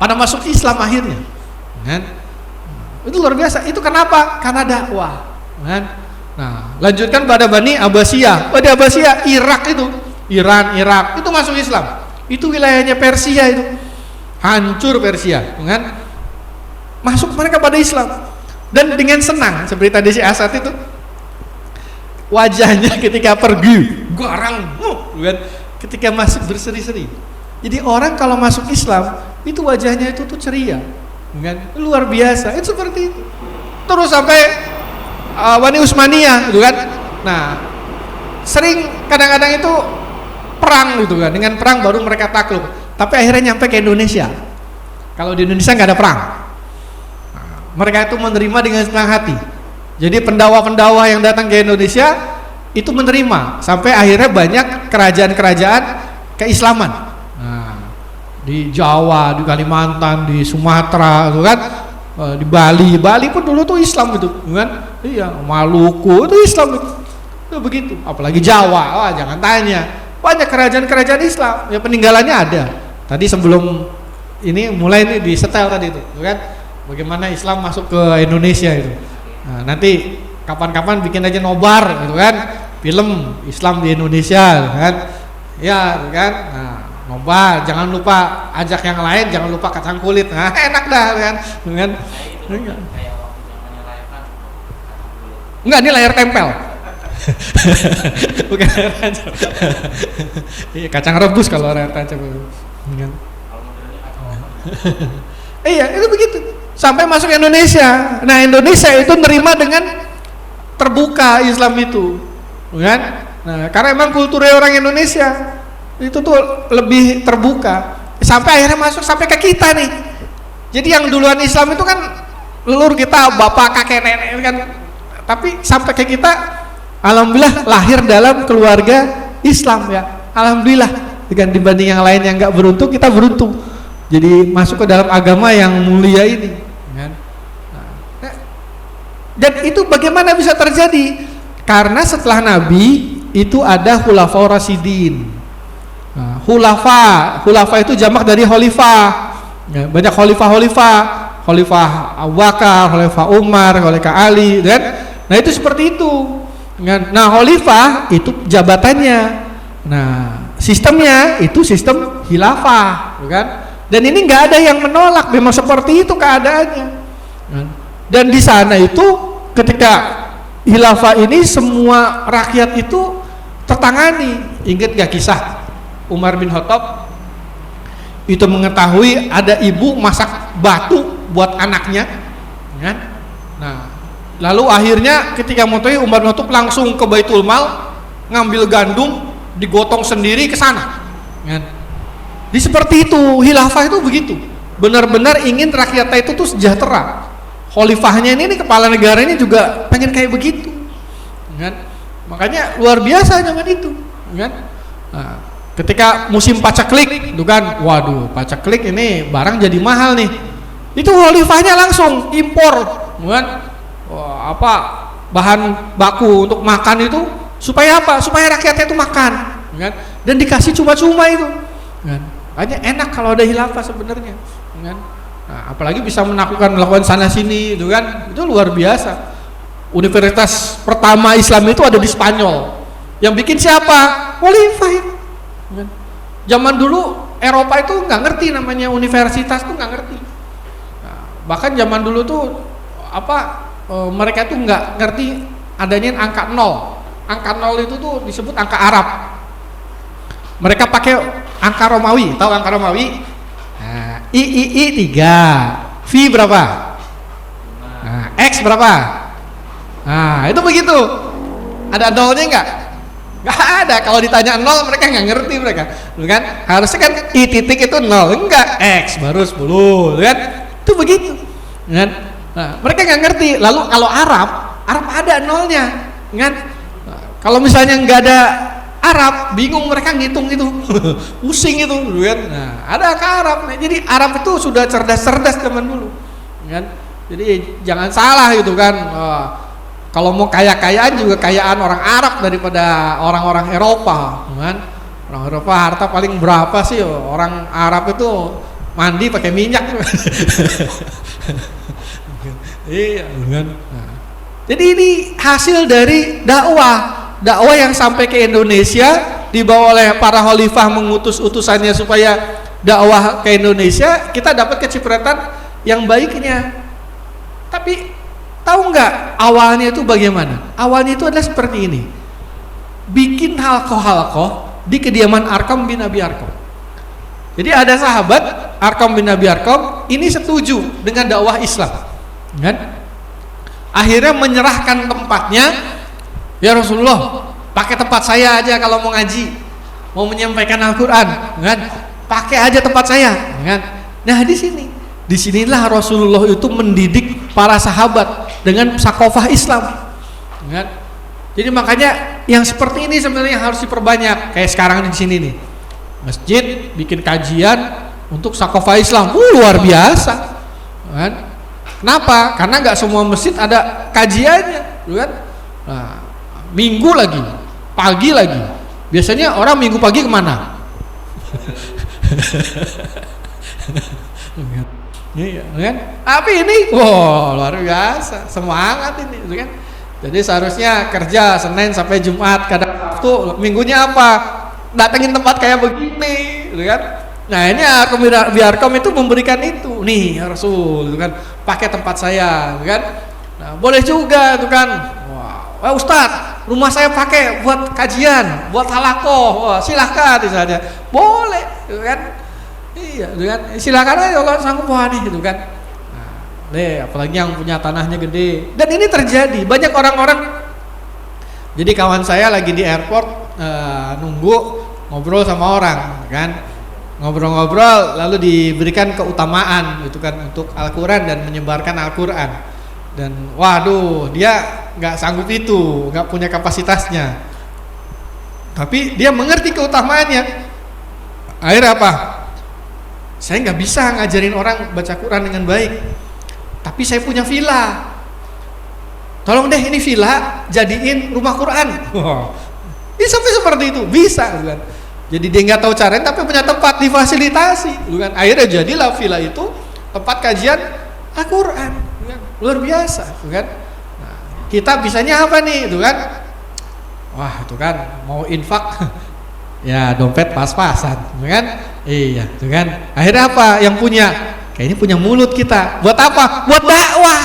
pada masuk Islam akhirnya, kan? Itu luar biasa. Itu kenapa? Karena dakwah, kan? Nah, lanjutkan pada Bani Abbasiyah. Pada Abbasiyah, Irak itu, Irak itu masuk Islam. Itu wilayahnya Persia itu, hancur Persia, kan? Masuk mereka pada Islam. Dan dengan senang, seperti tadi si Asad itu, wajahnya ketika pergi garang, kan? Ketika masuk berseri-seri. Jadi orang kalau masuk Islam itu wajahnya itu tuh ceria, kan? Luar biasa. Itu seperti itu. Terus sampai Bani Utsmaniyah, gitu kan? Nah, sering kadang-kadang itu perang, gitu kan? Dengan perang baru mereka takluk. Tapi akhirnya nyampe ke Indonesia. Kalau di Indonesia nggak ada perang. Mereka itu menerima dengan senang hati. Jadi pendakwa-pendakwa yang datang ke Indonesia itu menerima, sampai akhirnya banyak kerajaan-kerajaan keislaman. Nah, di Jawa, di Kalimantan, di Sumatera, gitu kan, di Bali pun dulu tuh Islam gitu, kan? Iya, Maluku itu Islam itu begitu. Apalagi Jawa, wah jangan tanya, banyak kerajaan-kerajaan Islam. Ya peninggalannya ada. Tadi sebelum ini mulai ini di setel tadi itu, kan? Bagaimana Islam masuk ke Indonesia itu. Nah, nanti kapan-kapan bikin aja nobar gitu kan, film Islam di Indonesia kan. Ya kan. Nah, nobar, jangan lupa ajak yang lain, jangan lupa kacang kulit. Nah, enak dah kan. Dengan enggak, ini layar tempel. Bukan layar tancap. Iya, kacang rebus kalau layar tancap. Iya, itu begitu. Sampai masuk Indonesia. Nah, Indonesia itu nerima dengan terbuka Islam itu, kan? Nah, karena emang kulturnya orang Indonesia itu tuh lebih terbuka. Sampai akhirnya masuk sampai ke kita nih. Jadi yang duluan Islam itu kan leluhur kita, bapak, kakek, nenek kan. Tapi sampai ke kita, alhamdulillah lahir dalam keluarga Islam ya. Alhamdulillah. Dengan dibanding yang lain yang nggak beruntung, kita beruntung. Jadi masuk ke dalam agama yang mulia ini. Dan itu bagaimana bisa terjadi? Karena setelah Nabi itu ada Khulafaur Rasyidin. Nah, Khulafa itu jamak dari khalifah. Ya, banyak khalifah Abu Bakar, khalifah Umar, khalifah Ali, kan? Nah, itu seperti itu. Nah, khalifah itu jabatannya. Nah, sistemnya itu sistem khilafah, kan? Dan ini nggak ada yang menolak, memang seperti itu keadaannya. Dan di sana itu ketika khilafah ini semua rakyat itu tertangani. Ingat gak kisah Umar bin Khattab itu mengetahui ada ibu masak batu buat anaknya, kan? Nah, lalu akhirnya ketika mengetahui Umar bin Khattab langsung ke Baitul Mal, ngambil gandum, digotong sendiri ke sana, kan? Jadi seperti itu, khilafah itu begitu, benar-benar ingin rakyatnya itu tuh sejahtera. Khalifahnya ini kepala negara ini juga pengen kayak begitu, kan? Makanya luar biasa zaman itu, kan? Nah, ketika musim pacaklik, itu kan, waduh, pacaklik ini barang jadi mahal nih, itu khalifahnya langsung impor, kan? Wah, apa bahan baku untuk makan itu supaya apa? Supaya rakyatnya itu makan, kan? Dan dikasih cuma-cuma itu, kan? Hanya enak kalau ada khilafah sebenarnya, kan? Nah, apalagi bisa melakukan sana sini, itu kan, itu luar biasa. Universitas pertama Islam itu ada di Spanyol. Yang bikin siapa? Khalifah. Kan? Zaman dulu Eropa itu nggak ngerti namanya universitas, tuh nggak ngerti. Nah, bahkan zaman dulu tuh mereka tuh nggak ngerti adanya angka 0. Angka 0 itu tuh disebut angka Arab. Mereka pakai angka Romawi. Tahu angka Romawi? Nah, I 3, V berapa? Nah, X berapa? Nah, itu begitu. Ada nolnya enggak? Enggak ada. Kalau ditanya 0 mereka nggak ngerti mereka, kan? Harusnya kan I titik itu 0, enggak, X baru 10, kan? Itu begitu, kan? Nah, mereka nggak ngerti. Lalu kalau Arab ada nolnya, kan? Nah, kalau misalnya nggak ada Arab, bingung mereka ngitung itu, pusing itu, kan? Nah, ada ke Arab. Nah, jadi Arab itu sudah cerdas zaman dulu, kan? Jadi jangan salah gitu kan. Kalau mau kaya-kayaan juga kayaan orang Arab daripada orang-orang Eropa, kan? Orang Eropa harta paling berapa sih? Orang Arab itu mandi pakai minyak. Iya, kan? Nah, jadi ini hasil dari dakwah yang sampai ke Indonesia, dibawa oleh para khalifah mengutus utusannya supaya dakwah ke Indonesia, kita dapat kecipratan yang baiknya. Tapi tahu nggak awalnya itu bagaimana? Awalnya itu adalah seperti ini. Bikin halqah di kediaman Arqam bin Abi Arqam. Jadi ada sahabat Arqam bin Abi Arqam ini setuju dengan dakwah Islam, kan? Akhirnya menyerahkan tempatnya. Ya Rasulullah, pakai tempat saya aja kalau mau ngaji, mau menyampaikan Al-Quran, kan? Pakai aja tempat saya, kan? Nah disinilah Rasulullah itu mendidik para sahabat dengan sakofah Islam, kan? Jadi makanya yang seperti ini sebenarnya harus diperbanyak. Kayak sekarang di sini nih, masjid bikin kajian untuk sakofah Islam, luar biasa, kan? Kenapa? Karena nggak semua masjid ada kajiannya, kan? Nah, minggu lagi, pagi lagi. Biasanya orang minggu pagi kemana? Iya, kan? Tapi ini, wow, luar biasa, semangat ini, kan? Jadi seharusnya kerja Senin sampai Jumat, kadang Sabtu, minggunya apa? Datengin tempat kayak begini, kan? Nah ini Arqam itu memberikan itu, nih ya Rasul, kan? Pakai tempat saya, kan? Nah, boleh juga, tuh kan? Wah Ustadz, rumah saya pakai buat kajian, buat halakoh, silahkan misalnya, boleh, gitu kan? Iya, gitu kan? Silahkan aja kalau sanggup, wah nih, gitu kan? Nah, apalagi yang punya tanahnya gede. Dan ini terjadi, banyak orang-orang. Jadi kawan saya lagi di airport nunggu, ngobrol sama orang, kan? Ngobrol-ngobrol, lalu diberikan keutamaan, gitu kan, untuk Al-Quran dan menyebarkan Al-Quran. Dan waduh, dia nggak sanggup itu, nggak punya kapasitasnya, tapi dia mengerti keutamaannya. Akhirnya apa? Saya nggak bisa ngajarin orang baca Quran dengan baik, tapi saya punya villa, tolong deh ini villa jadiin rumah Quran. Bisa seperti itu, bisa, kan? Jadi dia nggak tahu caranya, tapi punya tempat difasilitasi, kan? Akhirnya jadilah villa itu tempat kajian Al-Quran, kan? Luar biasa, kan? Nah, kita bisanya apa nih, itu kan? Wah, itu kan mau infak, ya dompet pas-pasan, kan? Iya, itu kan? Akhirnya apa? Yang punya, kayaknya punya mulut kita. Buat apa? Buat dakwah.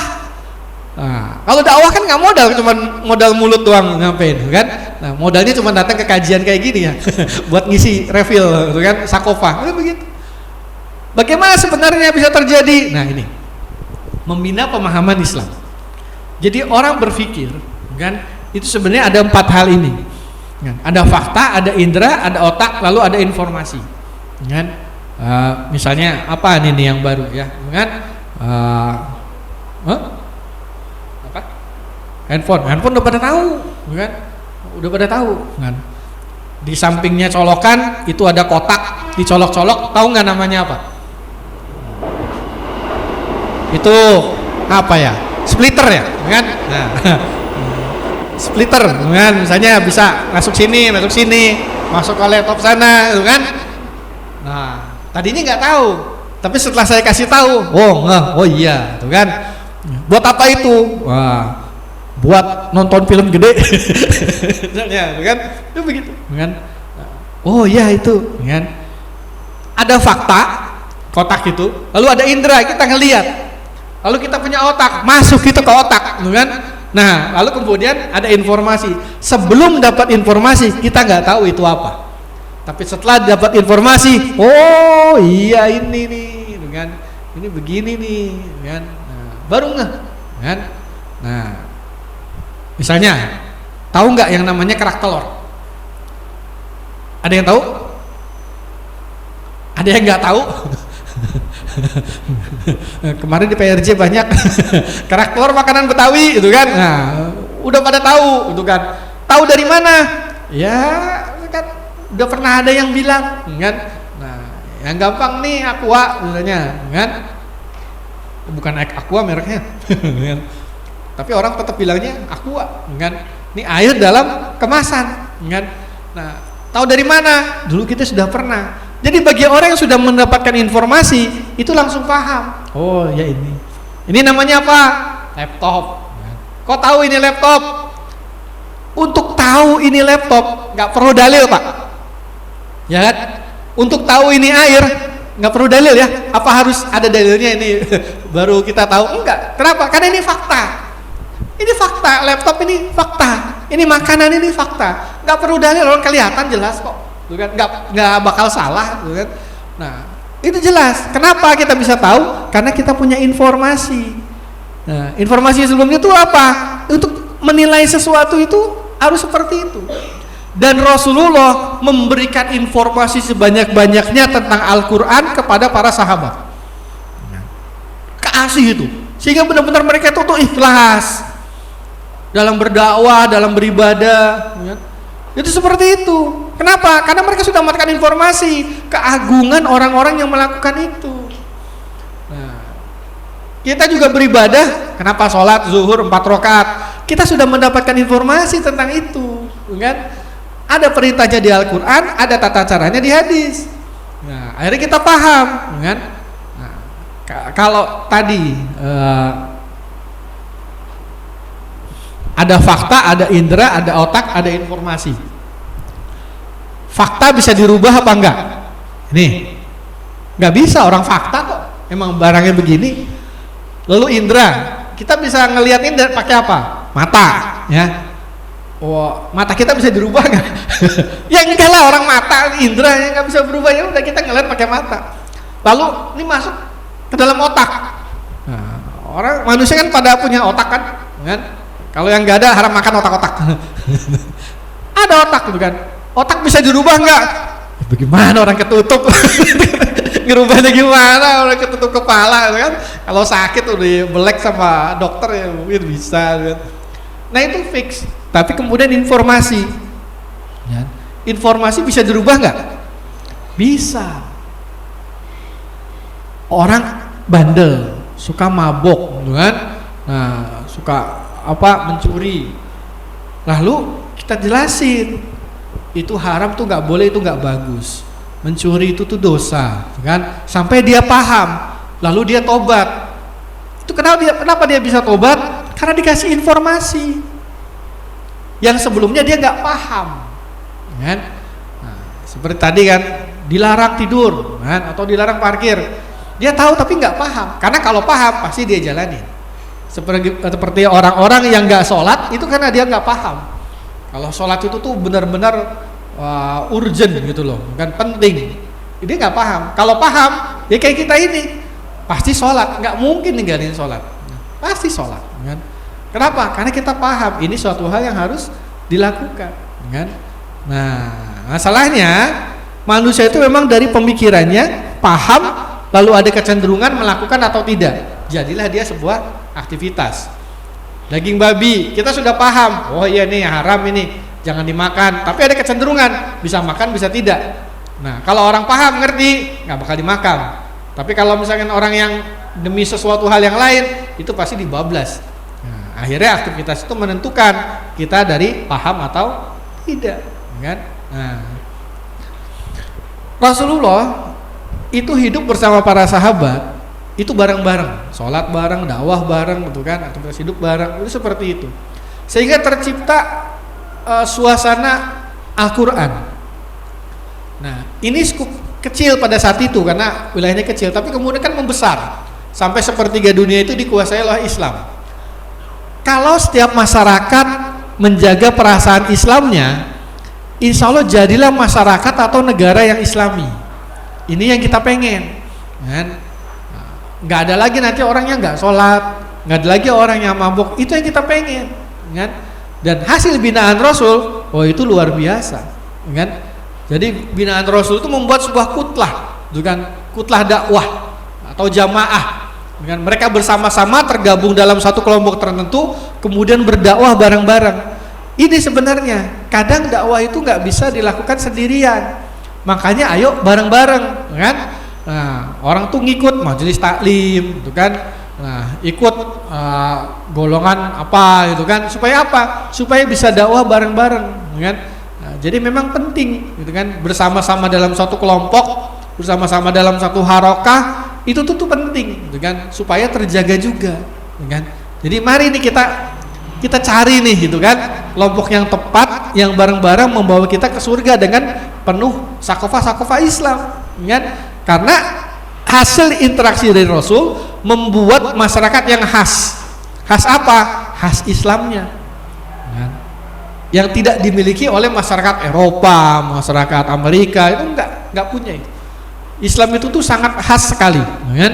Nah, kalau dakwah kan nggak modal, cuma modal mulut doang, ngapain, kan? Nah, modalnya cuma datang ke kajian kayak gini ya, buat ngisi refill, itu kan? Sakofah, itu begitu. Bagaimana sebenarnya bisa terjadi? Nah ini, membina pemahaman Islam. Jadi orang berpikir, kan, itu sebenarnya ada 4 hal ini. Kan? Ada fakta, ada indera, ada otak, lalu ada informasi. Kan? Misalnya apa nih yang baru ya? Kan? Apa? Handphone udah pada tahu, kan? Udah pada tahu, kan? Di sampingnya colokan itu ada kotak, dicolok-colok, tahu nggak namanya apa? Itu apa ya? Splitter ya, kan? Nah, splitter, kan? Misalnya bisa masuk sini, masuk ke laptop sana, gitu kan? Nah, tadinya nggak tahu, tapi setelah saya kasih tahu, oh iya, gitu kan? Buat apa itu? Wah, buat nonton film gede, misalnya, kan? Itu begitu, kan? Oh iya itu, kan? Ada fakta, kotak itu, lalu ada indera, kita ngelihat. Lalu kita punya otak, masuk itu ke otak, kan? Nah, lalu kemudian ada informasi. Sebelum dapat informasi, kita nggak tahu itu apa. Tapi setelah dapat informasi, oh iya ini nih, kan? Ini begini nih, kan? Nah, baru nggak, kan? Nah, misalnya, tahu nggak yang namanya kerak telur? Ada yang tahu? Ada yang nggak tahu? Kemarin di PRJ banyak kerak telur makanan Betawi itu kan. Nah, udah pada tahu itu kan. Tahu dari mana? Ya kan udah pernah ada yang bilang kan. Nah, yang gampang nih Aqua misalnya kan. Bukan Aqua mereknya. Kan? Tapi orang tetap bilangnya Aqua kan. Ini air dalam kemasan kan. Nah, tahu dari mana? Dulu kita sudah pernah. Jadi bagi orang yang sudah mendapatkan informasi itu langsung paham. Oh ya ini namanya apa? Laptop. Kok tahu ini laptop? Untuk tahu ini laptop nggak perlu dalil pak. Ya kan? Untuk tahu ini air nggak perlu dalil ya. Apa harus ada dalilnya ini baru kita tahu? Enggak. Kenapa? Karena ini fakta. Ini fakta. Laptop ini fakta. Ini makanan ini fakta. Nggak perlu dalil, orang kelihatan jelas kok. Kan nggak bakal salah, kan? Nah itu jelas. Kenapa kita bisa tahu? Karena kita punya informasi. Nah informasi sebelumnya itu apa? Untuk menilai sesuatu itu harus seperti itu. Dan Rasulullah memberikan informasi sebanyak-banyaknya tentang Al-Quran kepada para sahabat. Kasih itu, sehingga benar-benar mereka itu tuh ikhlas dalam berdakwah, dalam beribadah. Itu seperti itu. Kenapa? Karena mereka sudah mendapatkan informasi keagungan orang-orang yang melakukan itu. Nah, kita juga beribadah. Kenapa sholat zuhur 4 rakaat? Kita sudah mendapatkan informasi tentang itu, kan? Ada perintahnya di Al-Quran, ada tata caranya di hadis. Nah, akhirnya kita paham, kan? Nah, kalau tadi ada fakta, ada indera, ada otak, ada informasi. Fakta bisa dirubah apa enggak? Nih, nggak bisa, orang fakta kok. Emang barangnya begini. Lalu indera, kita bisa ngelihat indera pakai apa? Mata, ya. Oh, mata kita bisa dirubah nggak? Ya enggak lah, orang mata, indera yang nggak bisa berubah, ya udah kita ngelihat pakai mata. Lalu ini masuk ke dalam otak. Nah, orang manusia kan pada punya otak kan? Kalau yang nggak ada haram makan otak-otak. Ada otak gitu kan. Otak bisa dirubah nggak? Bagaimana orang ketutup? Ngerubahnya gimana? Orang ketutup kepala gitu kan. Kalau sakit udah belek sama dokter ya mungkin bisa gitu. Nah itu fix. Tapi kemudian informasi. Ya. Informasi bisa dirubah nggak? Bisa. Orang bandel, suka mabok gitu kan. Nah, suka mencuri, lalu kita jelasin itu haram tuh nggak boleh, itu nggak bagus, mencuri itu tuh dosa, kan? Sampai dia paham, lalu dia tobat. Itu kenapa dia bisa tobat? Karena dikasih informasi yang sebelumnya dia nggak paham, kan? Nah, seperti tadi kan dilarang tidur, kan? Atau dilarang parkir, dia tahu tapi nggak paham. Karena kalau paham pasti dia jalanin. Seperti orang-orang yang nggak sholat itu karena dia nggak paham. Kalau sholat itu tuh benar-benar urgent gitu loh, kan penting. Dia nggak paham. Kalau paham ya kayak kita ini pasti sholat, nggak mungkin ninggalin sholat, pasti sholat, kan? Kenapa? Karena kita paham ini suatu hal yang harus dilakukan, kan? Nah, masalahnya manusia itu memang dari pemikirannya paham, lalu ada kecenderungan melakukan atau tidak, jadilah dia sebuah aktivitas. Daging babi kita sudah paham, oh iya nih haram ini, jangan dimakan, tapi ada kecenderungan bisa makan bisa tidak. Nah, kalau orang paham ngerti nggak bakal dimakan. Tapi kalau misalkan orang yang demi sesuatu hal yang lain, itu pasti dibablas. Nah, akhirnya aktivitas itu menentukan kita dari paham atau tidak, kan? Nah, Rasulullah itu hidup bersama para sahabat itu bareng-bareng, sholat bareng, dakwah bareng, gitu kan, aktivitas hidup bareng, itu seperti itu, sehingga tercipta suasana Al-Quran. Nah, ini kecil pada saat itu karena wilayahnya kecil, tapi kemudian kan membesar sampai sepertiga dunia itu dikuasai oleh Islam. Kalau setiap masyarakat menjaga perasaan Islamnya, insya Allah jadilah masyarakat atau negara yang Islami. Ini yang kita pengen, kan? Nggak ada lagi nanti orang yang nggak sholat, nggak ada lagi orang yang mabuk, itu yang kita pengen, kan? Dan hasil binaan Rasul, oh itu luar biasa, kan? Jadi binaan Rasul itu membuat sebuah kutlah, bukan kutlah dakwah atau jamaah, kan? Mereka bersama-sama tergabung dalam satu kelompok tertentu, kemudian berdakwah bareng-bareng. Ini sebenarnya kadang dakwah itu nggak bisa dilakukan sendirian, makanya ayo bareng-bareng, kan? Nah, orang tuh ngikut majelis taklim, gitu kan? Nah, ikut golongan apa, gitu kan? Supaya apa? Supaya bisa dakwah bareng-bareng, kan? Nah, jadi memang penting, gitu kan? Bersama-sama dalam satu kelompok, bersama-sama dalam satu harokah, itu tuh penting, gitu kan? Supaya terjaga juga, gitu kan? Jadi mari nih kita cari nih, gitu kan? Kelompok yang tepat, yang bareng-bareng membawa kita ke surga dengan penuh sakofah Islam, kan? Karena hasil interaksi dari Rasul membuat masyarakat yang khas apa? Khas Islamnya, kan? Yang tidak dimiliki oleh masyarakat Eropa, masyarakat Amerika, itu enggak punya itu. Islam itu tuh sangat khas sekali, kan?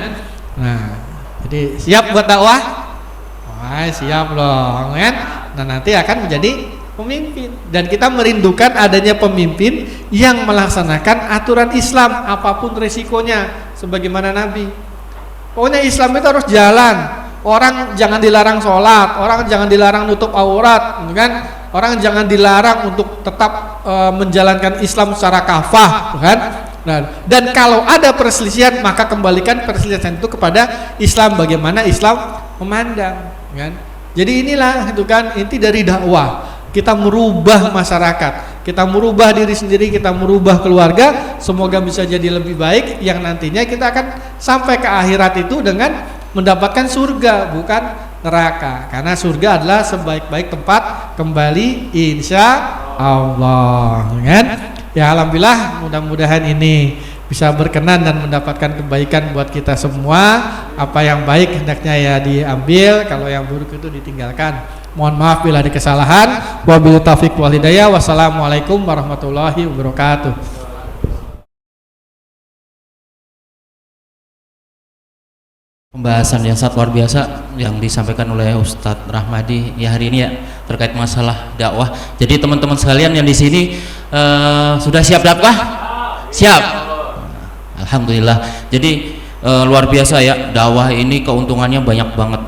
Nah, jadi siap buat dakwah? Wah, siap loh, kan? Nah, nanti akan menjadi pemimpin, dan kita merindukan adanya pemimpin yang melaksanakan aturan Islam apapun resikonya, sebagaimana Nabi. Pokoknya Islam itu harus jalan. Orang jangan dilarang sholat, orang jangan dilarang nutup aurat, kan? Orang jangan dilarang untuk tetap menjalankan Islam secara kafah, kan? Nah, dan kalau ada perselisihan, maka kembalikan perselisihan itu kepada Islam, bagaimana Islam memandang, kan? Jadi inilah, itu kan, inti dari dakwah. Kita merubah masyarakat, kita merubah diri sendiri, kita merubah keluarga, semoga bisa jadi lebih baik, yang nantinya kita akan sampai ke akhirat itu dengan mendapatkan surga, bukan neraka, karena surga adalah sebaik-baik tempat kembali insya Allah, kan? Ya alhamdulillah, mudah-mudahan ini bisa berkenan dan mendapatkan kebaikan buat kita semua. Apa yang baik hendaknya ya diambil, kalau yang buruk itu ditinggalkan. Mohon maaf bila ada kesalahan. Wabillahi taufiq wal hidayah. Wassalamualaikum warahmatullahi wabarakatuh. Pembahasan yang sangat luar biasa yang disampaikan oleh Ustadz Rahmadi ya hari ini ya, terkait masalah dakwah. Jadi teman-teman sekalian yang di sini sudah siap dakwah? Siap. Alhamdulillah. Jadi luar biasa ya, dakwah ini keuntungannya banyak banget,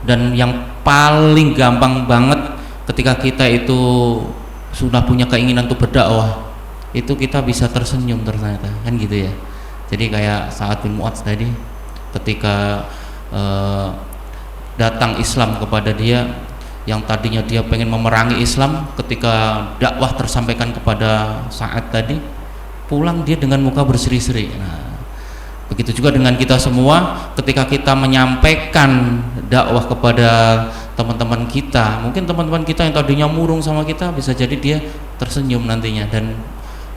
dan yang paling gampang banget ketika kita itu sudah punya keinginan untuk berdakwah, itu kita bisa tersenyum ternyata, kan gitu ya. Jadi kayak Sa'ad bin Mu'adz tadi, ketika datang Islam kepada dia, yang tadinya dia pengen memerangi Islam, ketika dakwah tersampaikan kepada Sa'ad tadi, pulang dia dengan muka berseri-seri. Nah, begitu juga dengan kita semua, ketika kita menyampaikan dakwah kepada teman-teman kita, mungkin teman-teman kita yang tadinya murung sama kita, bisa jadi dia tersenyum nantinya, dan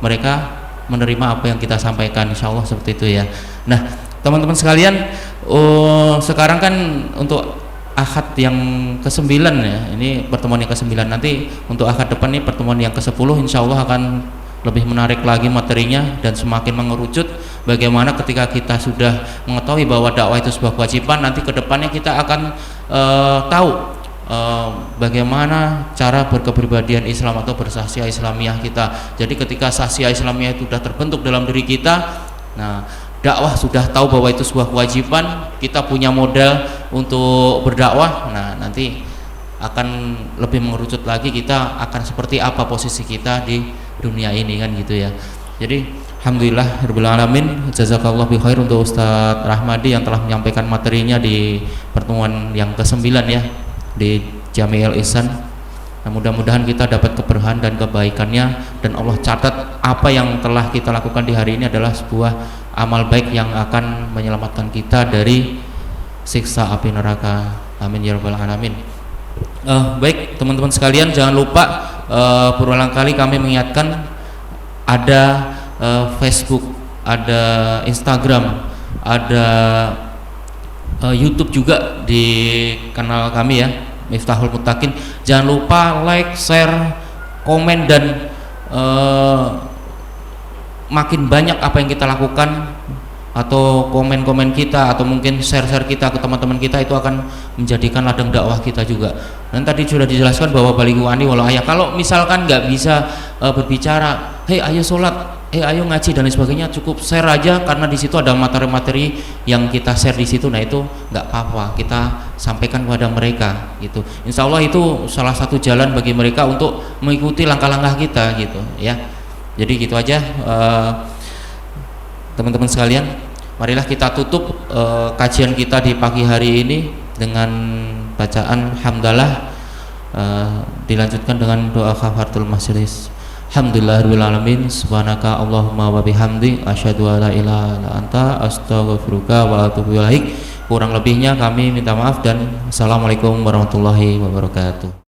mereka menerima apa yang kita sampaikan, insya Allah seperti itu ya. Nah teman-teman sekalian, sekarang kan untuk akad yang ke-9 ya, ini pertemuan yang ke-9, nanti untuk akad depan ini pertemuan yang ke-10, insya Allah akan lebih menarik lagi materinya dan semakin mengerucut. Bagaimana ketika kita sudah mengetahui bahwa dakwah itu sebuah kewajiban, nanti kedepannya kita akan tahu bagaimana cara berkepribadian Islam atau bersahsiah Islamiyah kita. Jadi ketika sahsiah Islamiyah itu sudah terbentuk dalam diri kita, nah dakwah sudah tahu bahwa itu sebuah kewajiban, kita punya modal untuk berdakwah. Nah nanti akan lebih mengerucut lagi kita akan seperti apa posisi kita di dunia ini kan gitu ya. Jadi alhamdulillah rabbil alamin, jazakallahu bi khair untuk Ustadz Rahmadi yang telah menyampaikan materinya di pertemuan yang ke-9 ya di Jami' Al Ihsan. Nah, mudah-mudahan kita dapat keberkahan dan kebaikannya, dan Allah catat apa yang telah kita lakukan di hari ini adalah sebuah amal baik yang akan menyelamatkan kita dari siksa api neraka. Amin ya rabbal alamin. Baik teman-teman sekalian, jangan lupa berulang kali kami mengingatkan ada Facebook, ada Instagram, ada YouTube juga di kanal kami ya, Miftahul Muttaqin. Jangan lupa like, share, komen, dan makin banyak apa yang kita lakukan atau komen-komen kita atau mungkin share-share kita ke teman-teman kita, itu akan menjadikan ladang dakwah kita juga. Dan tadi sudah dijelaskan bahwa balighu ani walau ayah, kalau misalkan nggak bisa berbicara, hei ayo sholat, ayo ngaji dan lain sebagainya, cukup share aja, karena di situ ada materi-materi yang kita share di situ. Nah itu nggak apa-apa, kita sampaikan kepada mereka gitu. Insya Allah itu salah satu jalan bagi mereka untuk mengikuti langkah-langkah kita gitu ya. Jadi gitu aja teman-teman sekalian, marilah kita tutup kajian kita di pagi hari ini dengan bacaan hamdalah, dilanjutkan dengan doa kafaratul majelis. Alhamdulillahirabbil alamin, subhanaka Allahumma wa bihamdi, asyhadu an la ilaha illa anta, astaghfiruka wa atubu ilaik. Kurang lebihnya kami minta maaf dan assalamualaikum warahmatullahi wabarakatuh.